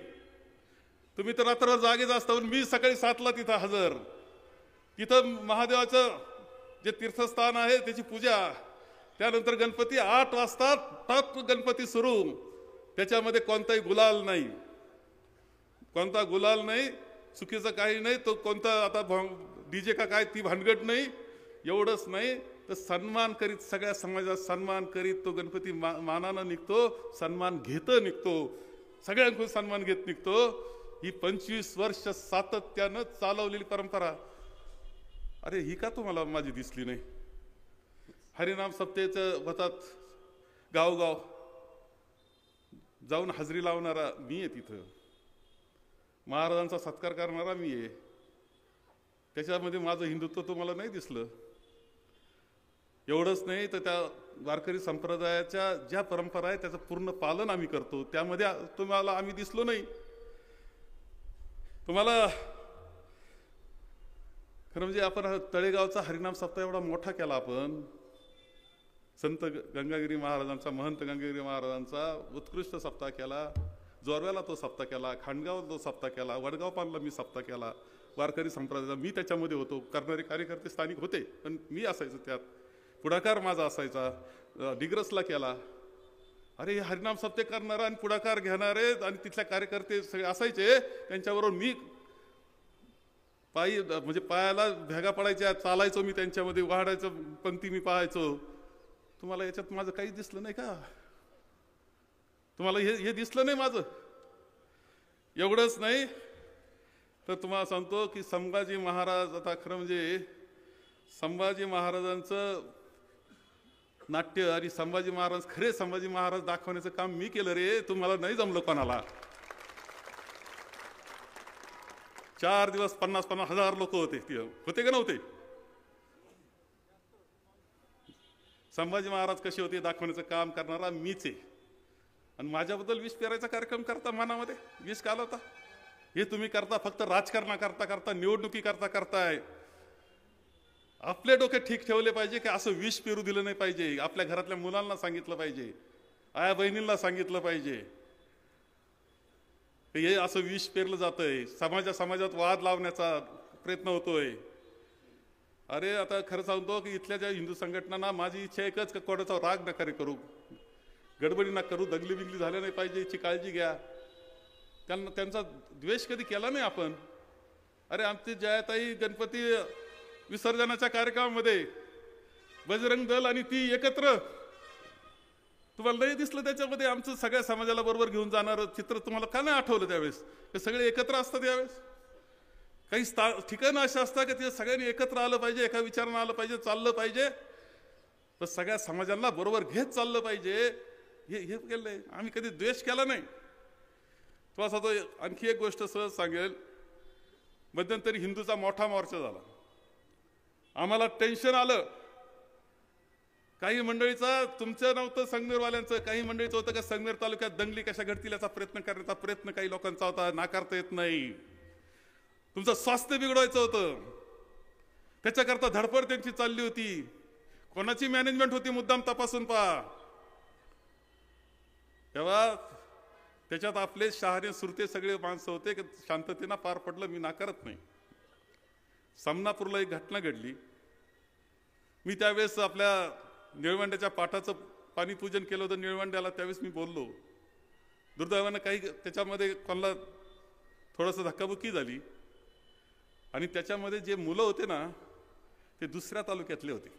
तुम्ही तर रात्रभर जागेच असता. मी सकाळी 7ला तिथं हजर. तिथं महादेवाचं जे तीर्थस्थान आहे त्याची पूजा, त्यानंतर गणपती 8 वाजता तप गणपती सुरू. त्याच्यामध्ये कोणताही गुलाल नाही, कोणता गुलाल नाही, चुकीचं काही नाही. तो कोणता आता डीजे का काय ती भानगड नाही. एवढंच नाही तर सन्मान करीत, सगळ्या समाजाचा सन्मान करीत तो गणपती मानानं निघतो, सन्मान घेत निघतो, सगळ्यांकडून सन्मान घेत निघतो. ही 25 वर्ष सातत्यानं चालवलेली परंपरा. अरे ही का तुम्हाला माझी दिसली नाही. हरिनाम सप्तेचं होतात, गावगाव जाऊन हजेरी लावणारा मी आहे, तिथं महाराजांचा सत्कार करणारा मी आहे. त्याच्यामध्ये माझं हिंदुत्व तुम्हाला नाही दिसलं. एवढंच नाही तर त्या वारकरी संप्रदायाच्या ज्या परंपरा आहे त्याचं पूर्ण पालन आम्ही करतो, त्यामध्ये तुम्हाला आम्ही दिसलो नाही. तुम्हाला खरं म्हणजे आपण तळेगावचा हरिनाम सप्ताह एवढा मोठा केला. आपण संत गंगागिरी महाराजांचा, महंत गंगागिरी महाराजांचा उत्कृष्ट सप्ताह केला. जोरव्याला तो सप्ताह केला, खांडगावला तो सप्ताह केला, वडगाव पानला मी सप्ताह केला. वारकरी संप्रदायाचा मी त्याच्यामध्ये होतो. करणारे कार्यकर्ते स्थानिक होते पण मी असायचो त्यात. पुढाकार माझा असायचा. डिग्रसला केला. अरे हे हरिनाम सप्ते करणारे आणि पुढाकार घेणारे आणि तिथल्या कार्यकर्ते सगळे असायचे, त्यांच्याबरोबर मी पायी म्हणजे पायाला भेगा पडायच्या, चालायचो मी त्यांच्यामध्ये, वाढायचं पंक्ती मी पाहायचो. तुम्हाला याच्यात माझं काहीच दिसलं नाही का? तुम्हाला हे दिसलं नाही माझं? एवढंच नाही तर तुम्हाला सांगतो की संभाजी महाराज, आता खरं म्हणजे संभाजी महाराजांचं नाट्य आणि संभाजी महाराज खरे संभाजी महाराज दाखवण्याचं काम मी केलं रे, तुम्हाला नाही जमलं कोणाला. 4 दिवस 50,000 लोक होते का नव्हते? संभाजी महाराज कसे होते दाखवण्याचं काम करणारा मीच आहे. आणि माझ्याबद्दल विष पेरायचा कार्यक्रम करता, मनामध्ये विष घालवता. हे तुम्ही करता फक्त राजकारणा करता करता, निवडणुकी करता करताय. आपले डोके ठीक ठेवले पाहिजे की असं विष पेरू दिलं नाही पाहिजे. आपल्या घरातल्या मुलांना सांगितलं पाहिजे, आया बहिणींना सांगितलं पाहिजे की हे असं विष पेरलं जातंय. समाजात वाद लावण्याचा प्रयत्न होतोय. अरे आता खरं सांगतो की इथल्या ज्या हिंदू संघटनांना माझी इच्छा एकच की कोणाचा राग नका करू, गडबडी ना करू, दंगली बिगली झाल्या नाही पाहिजे याची काळजी घ्या. त्यांचा द्वेष कधी केला नाही आपण. अरे आमची जयाताई गणपती विसर्जनाच्या कार्यक्रमामध्ये बजरंग दल आणि ती एकत्र, तुम्हाला नाही दिसलं त्याच्यामध्ये आमचं सगळ्या समाजाला बरोबर घेऊन जाणार चित्र? तुम्हाला का नाही आठवलं त्यावेळेस? ते सगळे एकत्र असतात यावेळेस. काही ठिकाणं अशा असतात की ते सगळ्यांनी एकत्र आलं पाहिजे, एका विचारानं आलं पाहिजे, चाललं पाहिजे, तर सगळ्या समाजाला बरोबर घेत चाललं पाहिजे. हे केलंय आम्ही, कधी द्वेष केला नाही. तुम्हाला तो आणखी एक गोष्ट सहज सांगेल. मध्यंतरी हिंदूचा मोठा मोर्चा झाला, आम्हाला टेन्शन आलं. काही मंडळीचा, तुमचं नव्हतं संगमेरवाल्यांचं, काही मंडळीचं होतं का संगमेर तालुक्यात दंगली कशा घडतील याचा प्रयत्न करण्याचा प्रयत्न काही लोकांचा होता. नाकारता येत नाही. तुमचं स्वास्थ्य बिघडवायचं होतं, त्याच्याकरता धडपड त्यांची चालली होती. कोणाची मॅनेजमेंट होती मुद्दाम तपासून पहा. तेव्हा त्याच्यात आपले शहाणे सुरते सगळे माणसं होते की शांततेनं पार पडलं, मी नाकारत नाही. समनापूरला एक घटना घडली. मी त्यावेळेस आपल्या निळवंड्याच्या पाठाचं पाणीपूजन केलं होतं निळवंड्याला, त्यावेळेस मी बोललो. दुर्दैवानं काही त्याच्यामध्ये कोणाला थोडंसं धक्काबुक्की झाली आणि त्याच्यामध्ये जे मुलं होते ना ते दुसऱ्या तालुक्यातले होते.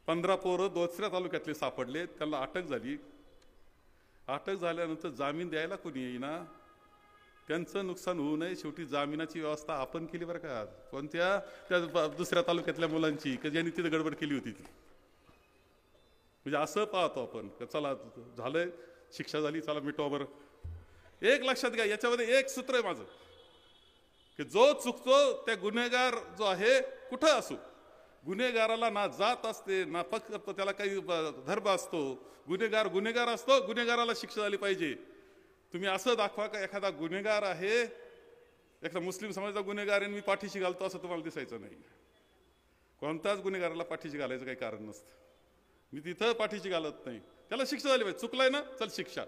15 पोरं दुसऱ्या तालुक्यातले सापडले, त्यांना अटक झाली. अटक झाल्यानंतर जामीन द्यायला कोणी येईना. त्यांचं नुकसान होऊ नये शेवटी जामिनाची व्यवस्था आपण केली बरं का. कोणत्या? त्या दुसऱ्या तालुक्यातल्या मुलांची की ज्यांनी तिथे गडबड केली होती ती. म्हणजे असं पाहतो आपण, चला झालंय, शिक्षा झाली, चला मिटवा बरं. एक लक्षात घ्या, याच्यामध्ये एक सूत्र आहे माझं की जो चुकतो त्या गुन्हेगार जो आहे कुठं असो, गुन्हेगाराला ना जात असते ना फक्त त्याला काही धर्म असतो. गुन्हेगार असतो, गुन्हेगाराला शिक्षा झाली पाहिजे. तुम्ही असं दाखवा का एखादा गुन्हेगार आहे, एखादा मुस्लिम समाजाचा गुन्हेगार आहे, मी पाठीशी घालतो असं तुम्हाला दिसायचं नाही. कोणत्याच गुन्हेगाराला पाठीशी घालायचं काही कारण नसतं. मी तिथं पाठीशी घालत नाही. त्याला शिक्षा झाली पाहिजे. चुकलाय ना, चल शिक्षा.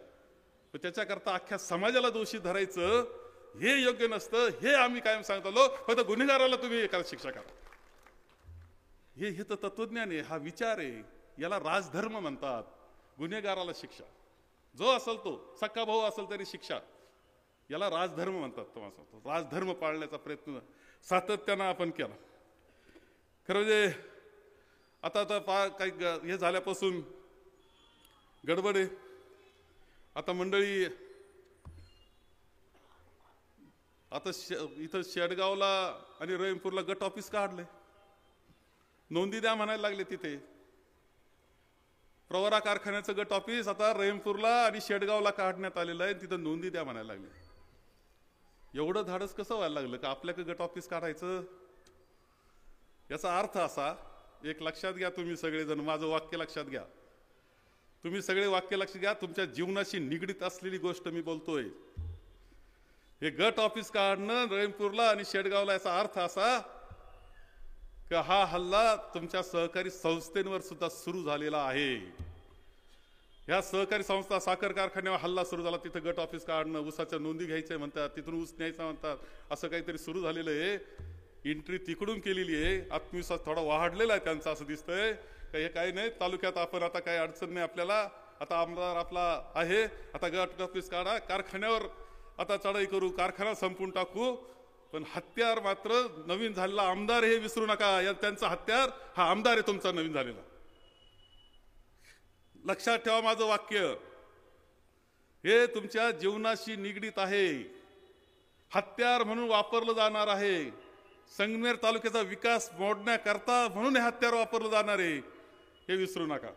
पण त्याच्याकरता अख्ख्या समाजाला दोषी धरायचं हे योग्य नसतं. हे आम्ही कायम सांगत आलो. फक्त गुन्हेगाराला तुम्ही एखादा शिक्षा करा. हे तर तत्वज्ञान आहे, हा विचार आहे. याला राजधर्म म्हणतात. गुन्हेगाराला शिक्षा, जो असेल तो सक्का भाऊ असेल तरी शिक्षा, याला राजधर्म म्हणतात. तुम्हाला सांगतो, राजधर्म पाळण्याचा प्रयत्न सातत्यानं आपण केला. खरं म्हणजे आता काही हे झाल्यापासून गडबड आहे. आता मंडळी आता इथं शेडगावला आणि रहीमपूरला गट ऑफिस काढले, नोंदी द्या म्हणायला लागले. तिथे प्रवरा कारखान्याचं गट ऑफिस आता रहीमपूरला आणि शेडगावला काढण्यात आलेलं आहे. तिथं नोंदी द्या म्हणायला लागले. एवढं धाडस कसं व्हायला लागलं का आपल्याकडे गट ऑफिस काढायचं? याचा अर्थ असा, एक लक्षात घ्या तुम्ही सगळेजण, माझं वाक्य लक्षात घ्या. तुम्ही सगळे वाक्य लक्षात घ्या. तुमच्या जीवनाशी निगडीत असलेली गोष्ट मी बोलतोय. हे गट ऑफिस काढणं रहीमपूरला आणि शेडगावला, याचा अर्थ असा की हा हल्ला तुमच्या सहकारी संस्थेवर सुद्धा सुरू झालेला आहे. ह्या सहकारी संस्था साखर कारखान्यावर हल्ला सुरू झाला. तिथं गट ऑफिस काढणं, ऊसाच्या नोंदी घ्यायच्या म्हणतात, तिथून ऊस न्यायचा म्हणतात, असं काहीतरी सुरू झालेलं आहे. एंट्री तिकडून केलेली आहे. आत्मविश्वास थोडा वाढलेला आहे त्यांचा असं दिसतंय. हे काही नाही, तालुक्यात आपण आता काही अडचण नाही आपल्याला, आता आमदार आपला आहे, आता गट ऑफिस काढा, कारखान्यावर आता चढाई करू, कारखाना संपून टाकू, पण हत्यार मात्र नवीन झालेला आमदार हे विसरू नका. त्यांचा हत्यार हा आमदार आहे तुमचा नवीन झालेला. लक्षात ठेवा माझं वाक्य, हे तुमच्या जीवनाशी निगडीत आहे, हत्यार म्हणून वापरलं जाणार आहे. संगमनेर तालुक्याचा विकास मोडण्याकरता म्हणून हे हत्यार वापरलं जाणार आहे, हे विसरू नका.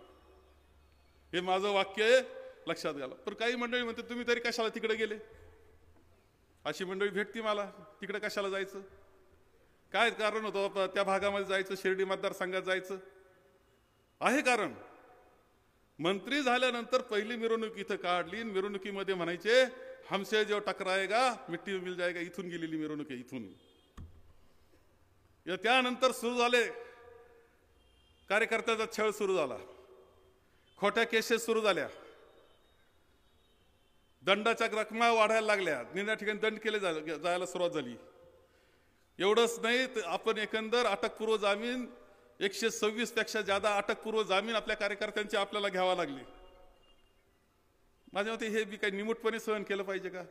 हे माझं वाक्य आहे, लक्षात घ्या. पण काही मंडळी म्हणते तुम्ही तरी कशाला तिकडे गेले. अशी मंडळी भेटती मला, तिकडे कशाला जायचं, काय कारण होतं त्या भागामध्ये जायचं, शिर्डी मतदारसंघात जायचं आहे कारण. मंत्री झाल्यानंतर पहिली मिरवणूक इथं काढली, मिरवणुकीमध्ये म्हणायचे हमसे जो टकराएगा मिट्टी मिल जाएगा, इथून गेलेली मिरवणूक आहे इथून. त्यानंतर सुरू झाले कार्यकर्त्याचा छळ सुरू झाला, खोट्या केसेस सुरू झाल्या, दंडाच्या रकमा वाढायला लागल्या, निम्या ठिकाणी दंड केले जायला सुरुवात झाली. एवढंच नाही तर आपण एकंदर अटकपूर्व जामीन 126 पेक्षा जादा अटकपूर्व जामीन आपल्या कार्यकर्त्यांचे आपल्याला घ्यावा लागले. माझ्या मते हे बी काही निमूटपणे सहन केलं पाहिजे का.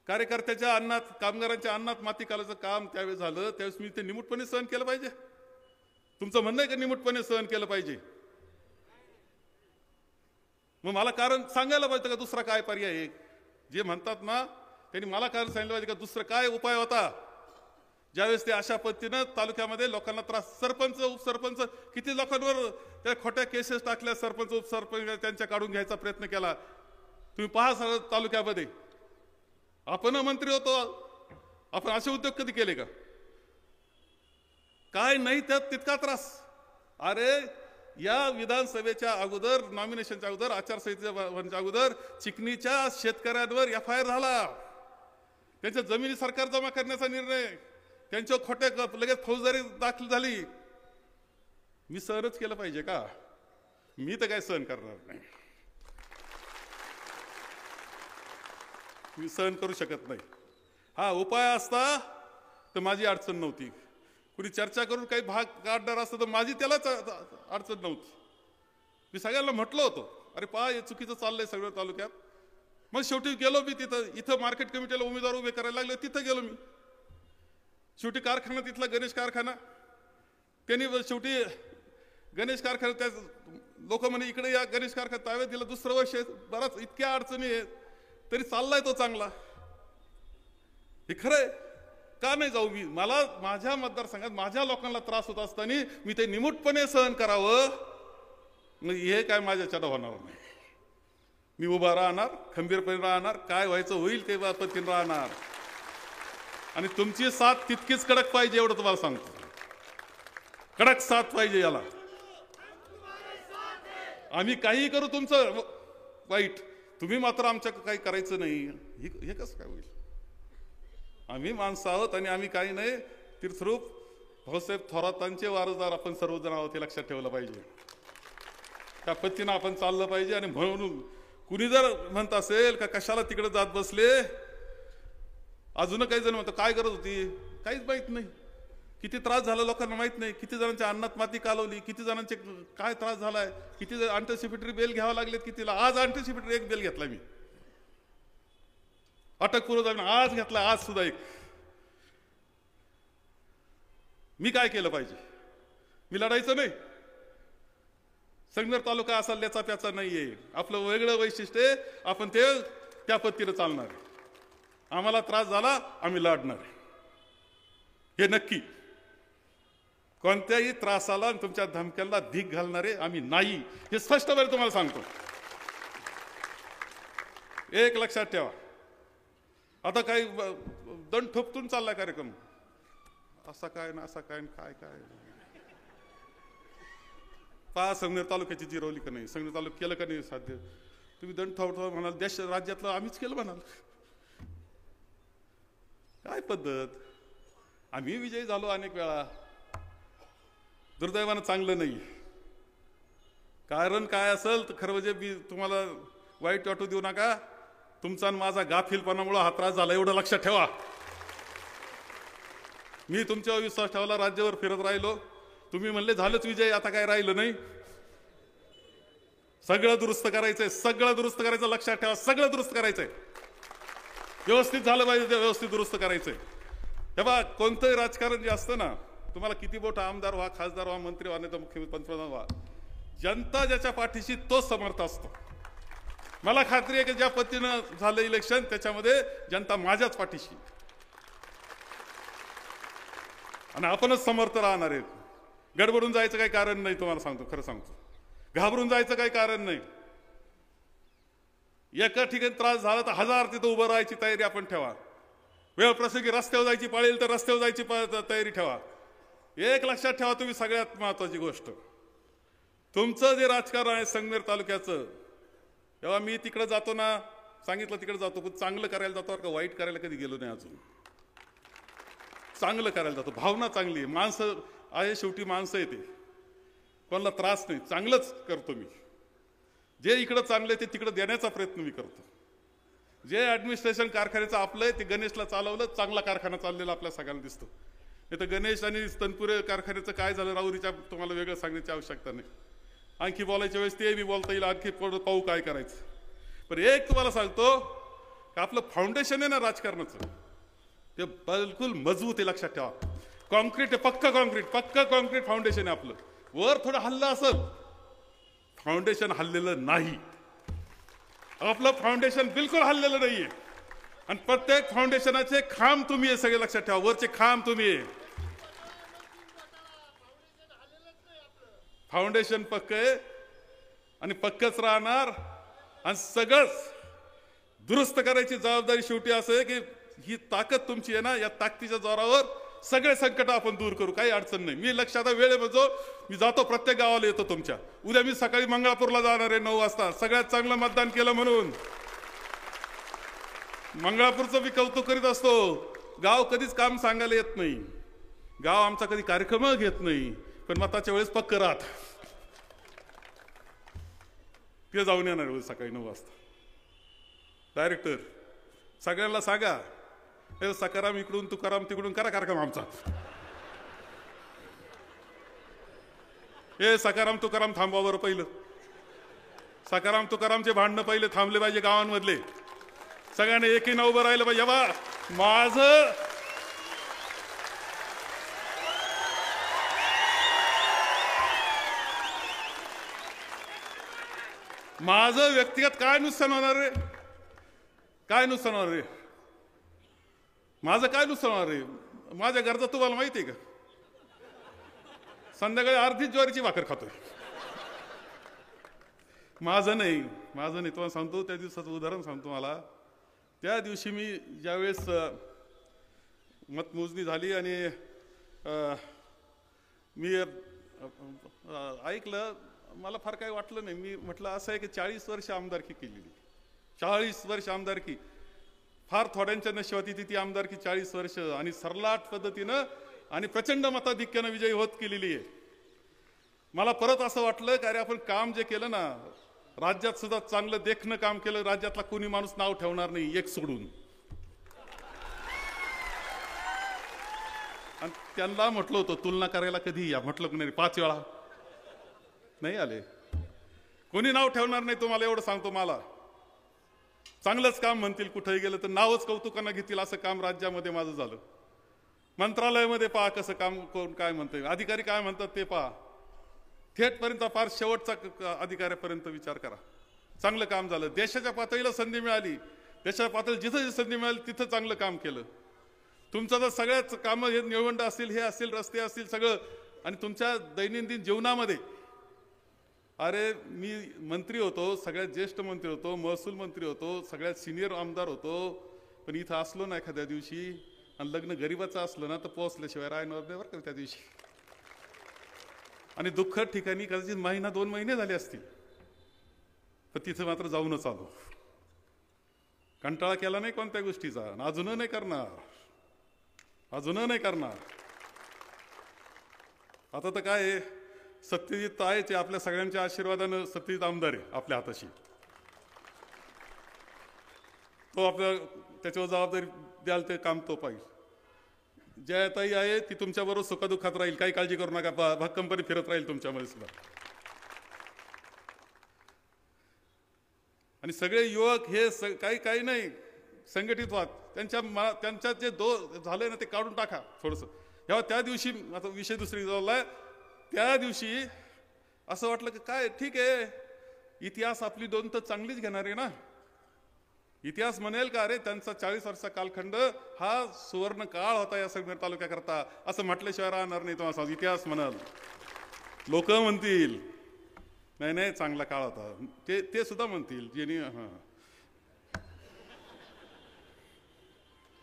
कार्यकर्त्याच्या अन्नात, कामगारांच्या अन्नात माती घालायचं काम त्यावेळेस झालं, त्यावेळेस मी ते निमूटपणे सहन केलं पाहिजे. तुमचं म्हणणं आहे का निमूटपणे सहन केलं पाहिजे. मग मला कारण सांगायला पाहिजे का दुसरा काय पर्याय आहे. जे म्हणतात ना त्यांनी मला कारण सांगितलं पाहिजे का दुसरा काय उपाय होता. ज्यावेळेस ते अशा पद्धतीनं तालुक्यामध्ये लोकांना त्रास, सरपंच उपसरपंच किती लोकांवर त्या खोट्या केसेस टाकल्या, सरपंच उपसरपंच त्यांच्या काढून घ्यायचा प्रयत्न केला. तुम्ही पहा सगळं तालुक्यामध्ये. आपण मंत्री होतो, आपण असे उद्योग कधी केले का. काय नाही त्यात तितका त्रास. अरे या विधानसभेच्या अगोदर, नॉमिनेशनच्या अगोदर, आचारसंहितेच्या अगोदर चिकणीच्या शेतकऱ्यांवर FIR झाला. त्यांच्या जमिनी सरकार जमा करण्याचा निर्णय, त्यांच्या खोट्या लगेच फौजदारी दाखल झाली. मी सहनच केलं पाहिजे का. मी तर काय सहन करणार नाही, मी सहन करू शकत नाही. हा उपाय असता तर माझी अडचण नव्हती. कुणी चर्चा करून काही भाग काढणार असतं तर माझी त्यालाच अडचण नव्हती. मी सगळ्यांना म्हटलं होतं अरे पहा हे चुकीचं चाललंय सगळं तालुक्यात. मग शेवटी गेलो मी तिथं. इथं मार्केट कमिटीला उमेदवार उभे करायला लागले, तिथं गेलो मी. शेवटी कारखाना तिथला गणेश कारखाना, त्यांनी शेवटी गणेश कारखाना त्या लोक म्हणे इकडे या गणेश कारखाना ताब्यात दिला. दुसरं वर्ष बराच इतक्या अडचणी आहेत तरी चाललाय तो चांगला. हे खरंय का नाही जाऊ मी. मला माझ्या मतदारसंघात माझ्या लोकांना त्रास होत असताना मी ते निमूटपणे सहन करावं, हे काय माझ्याच्यानं होणार नाही. मी उभा राहणार, खंबीरपणे राहणार, काय व्हायचं होईल ते पद्धतीने राहणार. आणि तुमची साथ तितकीच कडक पाहिजे एवढं तुम्हाला सांगतो. कडक साथ पाहिजे याला. आम्ही काही करू तुमचं वाईट, तुम्ही मात्र आमच्या काही करायचं नाही, हे कसं काय होईल. आम्ही माणसं आहोत आणि आम्ही काही नाही. तीर्थरूप भाऊसाहेब थोरातांचे वारसदार आपण सर्वजण आहोत, हे लक्षात ठेवलं पाहिजे. त्या पद्धतीनं आपण चाललं पाहिजे. आणि म्हणून कुणी जर म्हणत असेल का कशाला तिकडे जात बसले, अजून काही जण म्हणतो काय गरज होती, काहीच माहित नाही. किती त्रास झाला लोकांना माहित नाही. किती जणांच्या अन्नात माती कालवली, किती जणांचे काय त्रास झालाय, किती अँटिसिपेटरी बेल घ्यावं लागलेत कितीला. आज अँटिसिपेटरी एक बेल घेतला मी, अटकपूर्व जामीन आज घेतला, आज सुद्धा एक. मी काय केलं पाहिजे. मी लढायचं नाही. संगमनेर तालुका असा ल्याचा प्याचा नाहीये. आपलं वेगळं वैशिष्ट्य आहे, आपण ते त्या पद्धतीनं चालणार आहे. आम्हाला त्रास झाला आम्ही लढणार आहे, हे नक्की. कोणत्याही त्रासाला आणि तुमच्या धमक्यांना धीक घालणारे आम्ही नाही, हे स्पष्टपणे तुम्हाला सांगतो. एक लक्षात ठेवा. आता काही दंड ठोपतून चाललाय कार्यक्रम, असा काय ना असा काय काय काय. पहा संगमनेर तालुक्याची जिरवली का नाही, संगमनेर तालुक्यात केलं का नाही साध्य. तुम्ही दंड ठोपतो म्हणाल, देश राज्यातलं आम्हीच केलं म्हणाल. काय पद्धत. आम्ही विजयी झालो अनेक वेळा, दुर्दैवानं चांगलं नाही. कारण काय असेल तर खरं म्हणजे मी तुम्हाला वाईट वाटू देऊ नका. तुमचा आणि माझा गाफीलपणामुळे हा त्रास झाला, एवढं लक्षात ठेवा. मी तुमच्यावर विश्वास ठेवला, राज्यावर फिरत राहिलो. तुम्ही म्हणले झालंच विजय, आता काय राहिलं नाही. सगळं दुरुस्त करायचंय, सगळं दुरुस्त करायचं, लक्षात ठेवा, सगळं दुरुस्त करायचंय. व्यवस्थित झालं पाहिजे, ते व्यवस्थित दुरुस्त करायचंय. तेव्हा कोणतंही राजकारण जे असतं ना, तुम्हाला किती मोठा आमदार व्हा, खासदार व्हा, मंत्री व्हा, नाही तर मुख्यमंत्री पंतप्रधान व्हा, जनता ज्याच्या पाठीशी तो समर्थ असतो. मला खात्री आहे की ज्या पद्धतीनं झालं इलेक्शन त्याच्यामध्ये जनता माझ्याच पाठीशी आणि आपणच समर्थ राहणार आहेत. गडबडून जायचं काही कारण नाही, तुम्हाला सांगतो, खरं सांगतो. घाबरून जायचं काही कारण नाही. एका ठिकाणी त्रास झाला तर 1000 तिथं उभं राहायची तयारी आपण ठेवा. वेळ प्रसंगी रस्त्यावर जायची पाळेल तर रस्त्यावर जायची तयारी ठेवा. एक लक्षात ठेवा तुम्ही, सगळ्यात महत्वाची गोष्ट, तुमचं जे राजकारण आहे संगमेर तालुक्याचं, तेव्हा मी तिकडे जातो ना, सांगितलं तिकडे जातो, पण चांगलं करायला जातो का वाईट करायला कधी गेलो नाही अजून. चांगलं करायला जातो, भावना चांगली आहे, माणसं आहे, शेवटी माणसं येते, कोणाला त्रास नाही, चांगलंच करतो मी. जे इकडं चांगलं ते तिकडं देण्याचा प्रयत्न मी करतो. जे ॲडमिनिस्ट्रेशन कारखान्याचं आपलं आहे ते गणेशला चालवलं, चांगला कारखाना चाललेला आपल्या सगळ्यांना दिसतो. नाही तर गणेश आणि तनपुरे कारखान्याचं काय झालं राहुरीच्या, तुम्हाला वेगळं सांगण्याची आवश्यकता नाही. आणखी बोलायच्या वेळेस ते बी बोलता येईल, आणखी पाहू काय करायचं. पण एक तुम्हाला सांगतो की आपलं फाउंडेशन आहे ना राजकारणाचं, ते बिलकुल मजबूत आहे, लक्षात ठेवा. कॉन्क्रीट आहे, पक्का कॉन्क्रीट फाउंडेशन आहे आपलं. वर थोडं हल्लं असेल, फाउंडेशन हल्लेलं नाही. आपलं फाउंडेशन बिलकुल हल्लेलं नाहीये. आणि प्रत्येक फाउंडेशनाचे खांब तुम्ही आहे, सगळे लक्षात ठेवा, वरचे खांब तुम्ही आहे. फाउंडेशन पक्क आहे आणि पक्कच राहणार. आणि सगळंच दुरुस्त करायची जबाबदारी शेवटी असं आहे की ही ताकद तुमची आहे ना, या ताकदीच्या जोरावर सगळे संकट आपण दूर करू, काही अडचण नाही. मी लक्षात वेळ बघतो, मी जातो प्रत्येक गावाला येतो तुमच्या. उद्या मी सकाळी मंगळापूरला जाणार आहे 9 वाजता, सगळ्यात चांगलं मतदान केलं म्हणून. मंगळापूरचं मी कौतुक करीत असतो. गाव कधीच काम सांगायला येत नाही, गाव आमचा कधी कार्यक्रम घेत नाही, पण मताच्या वेळेस पक्क राहत. ते जाऊन येणार सकाळी 9 वाजता. डायरेक्टर सगळ्यांना सांगा, सकाराम इकडून तुकाराम तिकडून करा कार्यक्रम आमचा. हे सकाराम तुकाराम थांबवा बरं पहिलं. सकाराम तुकारामचे भांडणं पहिले थांबले पाहिजे गावांमधले. सगळ्यांनी एकीनं उभं राहिलं पाहिजे. बा माझं व्यक्तिगत काय नुकसान होणार रे, काय नुकसान होणार रे, माझं काय नुकसान होणार रे. माझ्या गरजा तुम्हाला माहिती आहे का? संध्याकाळी अर्धीच ज्वारीची भाकर खातोय. माझं नाही तुम्हाला सांगतो. त्या दिवसाचं उदाहरण सांगतो मला. त्या दिवशी मी ज्यावेळेस मतमोजणी झाली आणि मी ऐकलं, मला फार काही वाटलं नाही. मी म्हटलं असं आहे की 40 वर्ष आमदारकी केलेली, 40 वर्ष आमदारकी, फार थोड्यांच्या नशिबात ती आमदारकी 40 वर्ष आणि सरलाट पद्धतीनं आणि प्रचंड मताधिक्यानं विजयी होत केलेली आहे. मला परत असं वाटलं की अरे आपण काम जे केलं ना, राज्यात सुद्धा चांगलं देखणं काम केलं. राज्यातला कोणी माणूस नाव ठेवणार नाही एक सोडून. आणि त्यांना म्हटलं होतं तुलना करायला कधी या, म्हटलं की नाही 5 वेळा नाही आले. कोणी नाव ठेवणार नाही, तुम्हाला एवढं सांगतो. मला चांगलंच काम म्हणतील, कुठेही गेलं तर नावच कौतुकानं घेतील, असं काम राज्यामध्ये माझं झालं. मंत्रालयामध्ये पहा कसं काम, कोण काय म्हणतंय, अधिकारी काय म्हणतात ते पहा, थेटपर्यंत फार शेवटचा अधिकाऱ्यापर्यंत विचार करा. चांगलं काम झालं. देशाच्या पातळीला संधी मिळाली, देशाच्या पातळीला जिथं संधी मिळाली तिथं चांगलं काम केलं. तुमचं तर सगळ्याच कामं हे निळवंड असतील, हे असतील, रस्ते असतील, सगळं. आणि तुमच्या दैनंदिन जीवनामध्ये, अरे मी मंत्री होतो, सगळ्यात ज्येष्ठ मंत्री होतो, महसूल मंत्री होतो, सगळ्यात सिनियर आमदार होतो, पण इथं असलो ना एखाद्या दिवशी आणि लग्न गरीबाचं असलं ना तर पोहोचल्याशिवाय राहणार नाही बरं का त्या दिवशी. आणि दुःखद ठिकाणी कदाचित महिना 2 महिने झाले असतील, पण तिथं मात्र जाऊनच आलो. कंटाळा केला नाही कोणत्या गोष्टीचा, अजूनही नाही करणार, अजूनही नाही करणार. आता तर काय आहे, सत्यजित आहे ते आपल्या सगळ्यांच्या आशीर्वादानं सत्यजित आमदार आहे आपल्या हाताशी. तो आपल्या त्याच्यावर जबाबदारी द्याल ते काम तो पाहिजे. जयाताई आहे ती तुमच्याबरोबर सुखदुःखात राहील, काही काळजी करू नका. भक्कमपणे फिरत राहील तुमच्यामध्ये सुद्धा. आणि सगळे युवक हे काही नाही संघटित व्हा, त्यांच्या जे झालंय ना ते काढून टाका थोडंसं. तेव्हा त्या दिवशी आता विषय दुसरी झालाय, त्या दिवशी असं वाटलं की काय ठीक आहे, इतिहास आपली दोन तर चांगलीच घेणार आहे ना. इतिहास म्हणेल का अरे त्यांचा 40 वर्षाचा कालखंड हा सुवर्ण काळ होता या संगमेर तालुक्याकरता, असं म्हटल्याशिवाय राहणार नाही. तुम्हाला इतिहास म्हणाल, लोक म्हणतील नाही नाही चांगला काळ होता, ते सुद्धा म्हणतील, ज्यांनी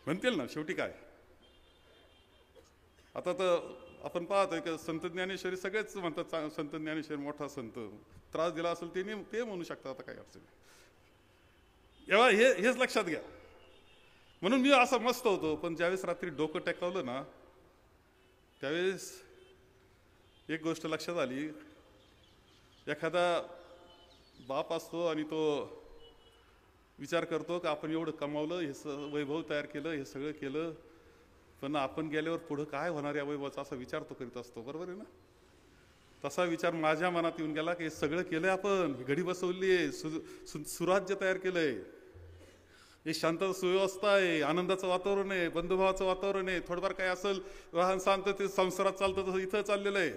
म्हणतील ना. शेवटी काय आता तर आपण पाहतोय की संत ज्ञानेश्वरी सगळेच म्हणतात संत ज्ञानेश्वरी मोठा संत, त्रास दिला असेल ते म्हणू शकतात, आता काय अडचण. एव्हा हेच लक्षात घ्या. म्हणून मी असा मस्त होतो, पण ज्यावेळेस रात्री डोकं टेकवलं ना त्यावेळेस एक गोष्ट लक्षात आली. एखादा बाप असतो आणि तो विचार करतो की आपण एवढं कमावलं, हे वैभव तयार केलं, हे सगळं केलं, पण आपण गेल्यावर पुढं काय होणार या वैभवाचा असा विचार तो करीत असतो. बरोबर आहे ना. तसा विचार माझ्या मनात येऊन गेला की हे सगळं केलंय आपण, ही घडी बसवली आहे, सुराज्य तयार केलंय, हे शांतता सुव्यवस्था आहे, आनंदाचं वातावरण आहे, बंधुभावाचं वातावरण आहे, थोडंफार काय असेल राहण शांततेत संसारात चालतं तसं इथं चाललेलं आहे,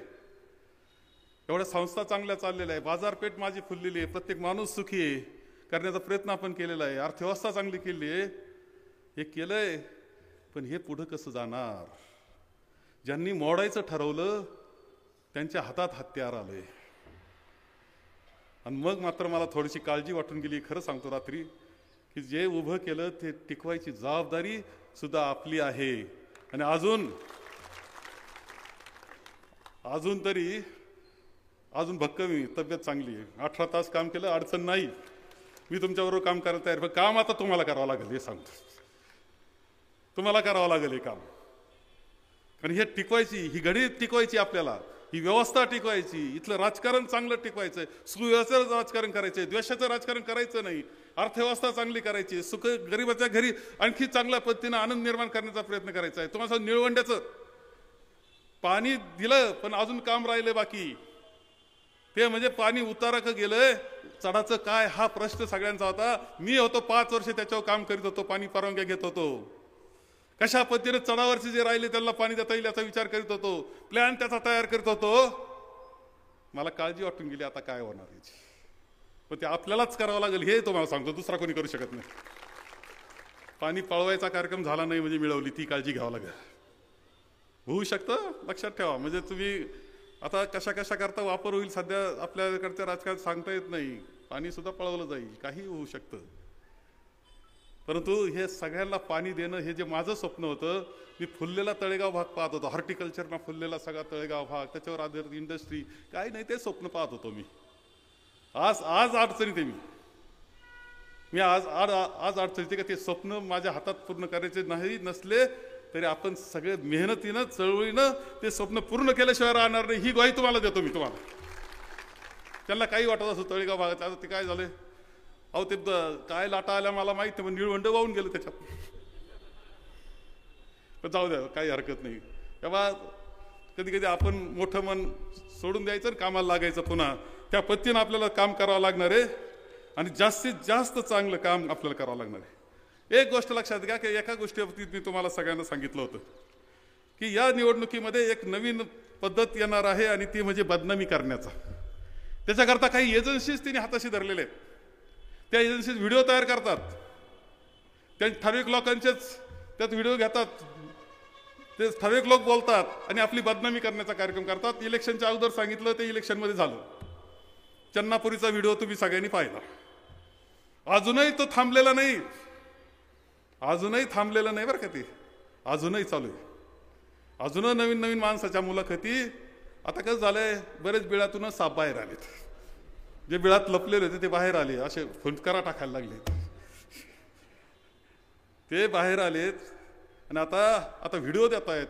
एवढ्या संस्था चांगल्या चाललेल्या आहे, बाजारपेठ माझी फुललेली आहे, प्रत्येक माणूस सुखी आहे करण्याचा प्रयत्न आपण केलेला आहे, अर्थव्यवस्था चांगली केली आहे, हे केलंय. पण हे पुढं कसं जाणार. ज्यांनी मोडायचं ठरवलं त्यांच्या हातात हत्यार आले. आणि मग मात्र मला थोडीशी काळजी वाटून गेली, खरं सांगतो रात्री, की जे उभं केलं ते टिकवायची जबाबदारी सुद्धा आपली आहे. आणि अजून तरी भक्कमी तब्येत चांगली आहे, 18 तास काम केलं, अडचण नाही, मी तुमच्याबरोबर काम करायला तयार. पण काम आता तुम्हाला करावं लागेल, हे सांगतो, तुम्हाला करावं लागेल हे काम. आणि हे टिकवायची, ही घडी टिकवायची, आपल्याला ही व्यवस्था टिकवायची, इथलं राजकारण चांगलं टिकवायचंय, सुव्यवस्थेचं राजकारण करायचंय, द्वेषाचं राजकारण करायचं नाही, अर्थव्यवस्था चांगली करायची, सुख गरिबाच्या घरी आणखी चांगल्या पद्धतीनं आनंद निर्माण करण्याचा प्रयत्न करायचा आहे. तुम्हाला निळवंड्याचं पाणी दिलं पण अजून काम राहिलं बाकी, ते म्हणजे पाणी उतारा का गेलंय, चढाचं काय, हा प्रश्न सगळ्यांचा होता. मी होतो 5 वर्ष त्याच्यावर काम करीत होतो, पाणी परवानग्या घेत होतो, कशा पद्धतीने चढावरचे जे राहिले त्यांना पाणी देता येईल याचा विचार करीत होतो, प्लॅन त्याचा तयार करीत होतो. मला काळजी वाटून गेली आता काय होणार याची. पण ते आपल्यालाच करावं लागेल, हे तुम्हाला सांगतो, दुसरा कोणी करू शकत नाही. पाणी पळवायचा कार्यक्रम झाला नाही म्हणजे मिळवली, ती काळजी घ्यावं लागेल. होऊ शकतं, लक्षात ठेवा. म्हणजे तुम्ही आता कशा करता वापर होईल सध्या आपल्याकडच्या राजकारण सांगता येत नाही. पाणी सुद्धा पळवलं जाईल, काही होऊ शकतं. परंतु हे सगळ्यांना पाणी देणं हे जे माझं स्वप्न होतं, मी फुललेला तळेगाव भाग पाहत होतो, हॉर्टिकल्चरना फुललेला सगळा तळेगाव भाग, त्याच्यावर आधारित इंडस्ट्री, काय नाही ते स्वप्न पाहत होतो मी. आज अडचणीत आहे मी आज अडचणीत का ते स्वप्न माझ्या हातात पूर्ण करायचे नसले तरी आपण सगळे मेहनतीनं चळवळीनं ते स्वप्न पूर्ण केल्याशिवाय राहणार नाही, ही ग्वाही तुम्हाला देतो मी. तुम्हाला त्यांना काही वाटत असं तळेगाव भागात, आता ते काय झालं, अहो ते काय लाटा आल्या मला माहिती, पण निळवंड वाहून गेलं त्याच्यात. पण जाऊ द्या, काही हरकत नाही. तेव्हा कधी आपण मोठं मन सोडून द्यायचं आणि कामाला लागायचं पुन्हा. त्या पद्धतीनं आपल्याला काम करावं लागणार आहे आणि जास्तीत जास्त चांगलं काम आपल्याला करावं लागणार आहे. एक गोष्ट लक्षात घ्या की एका गोष्टीबाबतीत मी तुम्हाला सगळ्यांना सांगितलं होतं की या निवडणुकीमध्ये एक नवीन पद्धत येणार आहे आणि ती म्हणजे बदनामी करण्याचा. त्याच्याकरता काही एजन्सीज तिने हाताशी धरलेले आहेत. त्या एजन्सीज व्हिडिओ तयार करतात, त्या ठराविक लोकांचेच त्यात व्हिडिओ घेतात, ते ठराविक लोक बोलतात आणि आपली बदनामी करण्याचा कार्यक्रम करतात. इलेक्शनच्या अगोदर सांगितलं ते इलेक्शनमध्ये झालं. चन्नापुरीचा व्हिडिओ तुम्ही सगळ्यांनी पाहिला. अजूनही तो थांबलेला नाही, बरं का, ते अजूनही चालू आहे. अजून नवीन माणसाच्या मुलाखती. आता कसं झालंय, बरेच बिळातून साप बाहेर आलेत, जे बिळात लपलेले होते ते बाहेर आले, असे फुंकरा टाकायला लागले, ते बाहेर आलेत. आणि आता व्हिडिओ देत आहेत,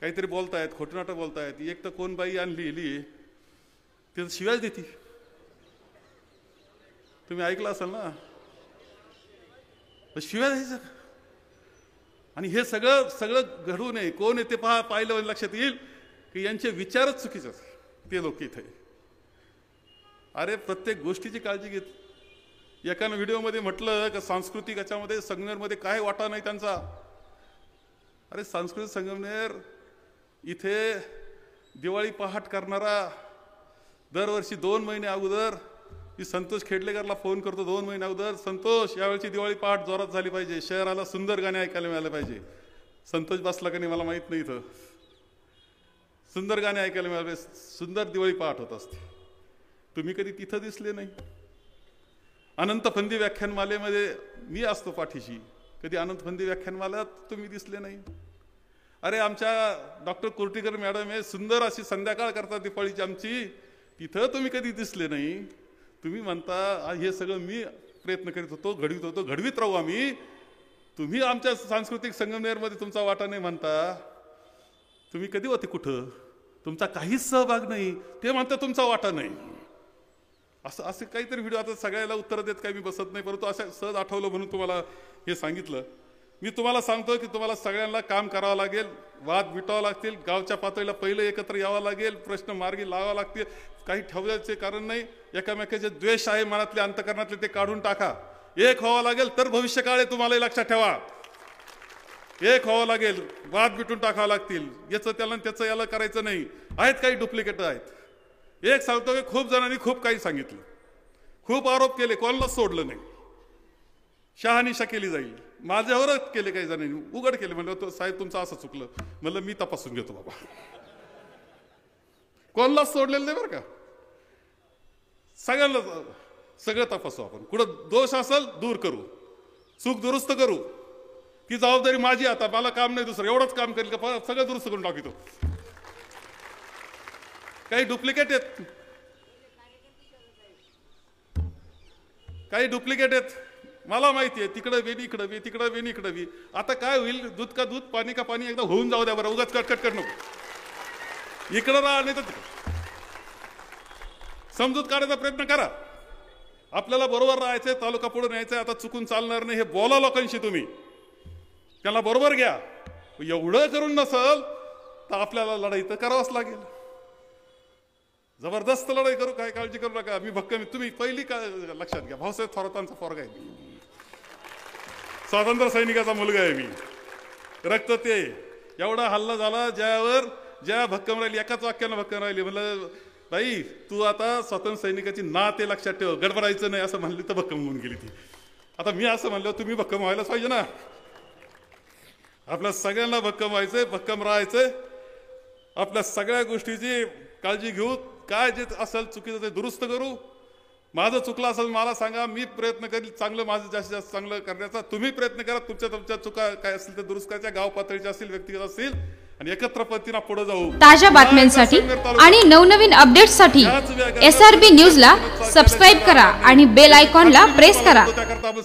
काहीतरी बोलतायत, खोटनाटं बोलतायत. एक तर कोण बाई आणली ते शिव्याच देते, तुम्ही ऐकलं असाल ना, शिव्या द्यायचं. आणि हे सगळं घडू नये, कोण आहे ते पाहिलं लक्षात येईल की यांचे विचारच चुकीचे ते लोक इथे. अरे प्रत्येक गोष्टीची काळजी घेत, एकानं व्हिडिओमध्ये म्हटलं की सांस्कृतिक याच्यामध्ये संगमनेरमध्ये काय वाटा नाही त्यांचा. अरे सांस्कृतिक संगमनेर इथे दिवाळी पहाट करणारा दरवर्षी 2 महिने अगोदर मी संतोष खेडलेकरला फोन करतो 2 महिने अगोदर, संतोष यावेळची दिवाळी पहाट जोरात झाली पाहिजे, शहराला सुंदर गाणे ऐकायला मिळाले पाहिजे. संतोष बसला का नाही मला माहित नाही, इथं सुंदर गाणे ऐकायला मिळाले, सुंदर दिवाळी पहाट होत असते. तुम्ही कधी तिथं दिसले नाही. अनंत फंदी व्याख्यानमालेमध्ये मी असतो पाठीशी, कधी अनंत फंदी व्याख्यानमालात तुम्ही दिसले नाही. अरे आमच्या डॉक्टर कोर्टीकर मॅडम हे सुंदर अशी संध्याकाळ करतात दिवाळीची आमची, तिथं तुम्ही कधी दिसले नाही. तुम्ही म्हणता हे सगळं मी प्रयत्न करीत होतो, घडवीत राहू आम्ही. तुम्ही आमच्या सांस्कृतिक संगमनेरमध्ये तुमचा वाटा नाही म्हणता. तुम्ही कधी होते कुठं? तुमचा काहीच सहभाग नाही, ते म्हणता तुमचा वाटा नाही. असं असे काहीतरी व्हिडिओ, आता सगळ्याला उत्तर देत काही मी बसत नाही, परंतु असं सहज आठवलं म्हणून तुम्हाला हे सांगितलं. मी तुम्हाला सांगतो की तुम्हाला सगळ्यांना काम करावं लागेल, वाद मिटवावं लागतील, गावच्या पातळीला पहिलं एकत्र यावं लागेल, प्रश्न मार्गी लावावं लागतील. काही ठेवण्याचे कारण नाही. एकामेकाचे द्वेष आहे मनातले अंतकरणातले ते काढून टाका. एक व्हावं लागेल तर भविष्यकाळ आहे, तुम्हाला लक्षात ठेवा. एक व्हावं लागेल, वाद मिटून टाकावं लागतील. याचं त्याला त्याचं याला करायचं नाही. आहेत काही डुप्लिकेट आहेत. एक सांगतो की खूप जणांनी खूप काही सांगितलं, खूप आरोप केले, कोणालाच सोडलं नाही. शहानिशा केली जाईल, माझ्यावरच केले काही जणांनी, उघड केले. म्हणलं तो साहेब तुमचं असं चुकलं, म्हणलं मी तपासून घेतो बाबा. कोणालाच सोडलेलं नाही बरं का. सगळ्यांना सगळं तपासू आपण. कुठं दोष असेल दूर करू, चूक दुरुस्त करू. ती जबाबदारी माझी. आता मला काम नाही दुसरं, एवढंच काम करेल का सगळं दुरुस्त करून टाकतो. काही डुप्लिकेट आहेत, काही डुप्लिकेट आहेत, मला माहिती आहे. तिकडं वेणी इकडं वी, तिकडं वेणी इकडं वी. आता काय होईल? दूध का दूध, पाणी का पाणी, एकदा होऊन जाऊ द्या बरं. उगाच कटकट नको. इकडं राहा नाही तर समजूत काढायचा प्रयत्न करा. आपल्याला बरोबर राहायचंय, तालुका पुढे न्यायचंय. आता चुकून चालणार नाही. हे बोला लोकांशी, तुम्ही त्यांना बरोबर घ्या. एवढं करून नसल तर आपल्याला लढाई तर करावंच लागेल. जबरदस्त लढाई करू, काय काळजी करू नका. मी भक्कम. तुम्ही पहिली लक्षात घ्या, भाऊसाहेब थोरातांचा पोरगा आहे मी, स्वातंत्र्य सैनिकाचा मुलगा आहे मी. रक्त ते एवढा हल्ला झाला ज्या भक्कम राहिली, एकाच वाक्यानं भक्कम राहिली. म्हणलं बाई तू आता स्वातंत्र्य सैनिकाची ना ते लक्षात ठेव, गडबडायचं नाही असं म्हणली तर भक्कम होऊन गेली ती. आता मी असं म्हणलं तुम्ही भक्कम व्हायलाच पाहिजे ना. आपल्या सगळ्यांना भक्कम व्हायचंय, भक्कम राहायचंय. आपल्या सगळ्या गोष्टीची काळजी घेऊ. काय जे असेल चुकीचं ते दुरुस्त करू. माझं चुकलं असेल मला सांगा, मी प्रयत्न करेल चांगलं, माझं जास्तीत जास्त चांगलं करण्याचा. तुम्ही प्रयत्न करा तुमच्या चुका काय असतील ते दुरुस्त करायच्या, गाव पातळीच्या असतील, व्यक्तिगत असतील, आणि एकत्र पद्धतीने पुढे जाऊ. ताज्या बातम्यांसाठी आणि नवनवीन अपडेट्ससाठी SRB न्यूजला सबस्क्राईब करा आणि बेल आयकॉनला प्रेस करा.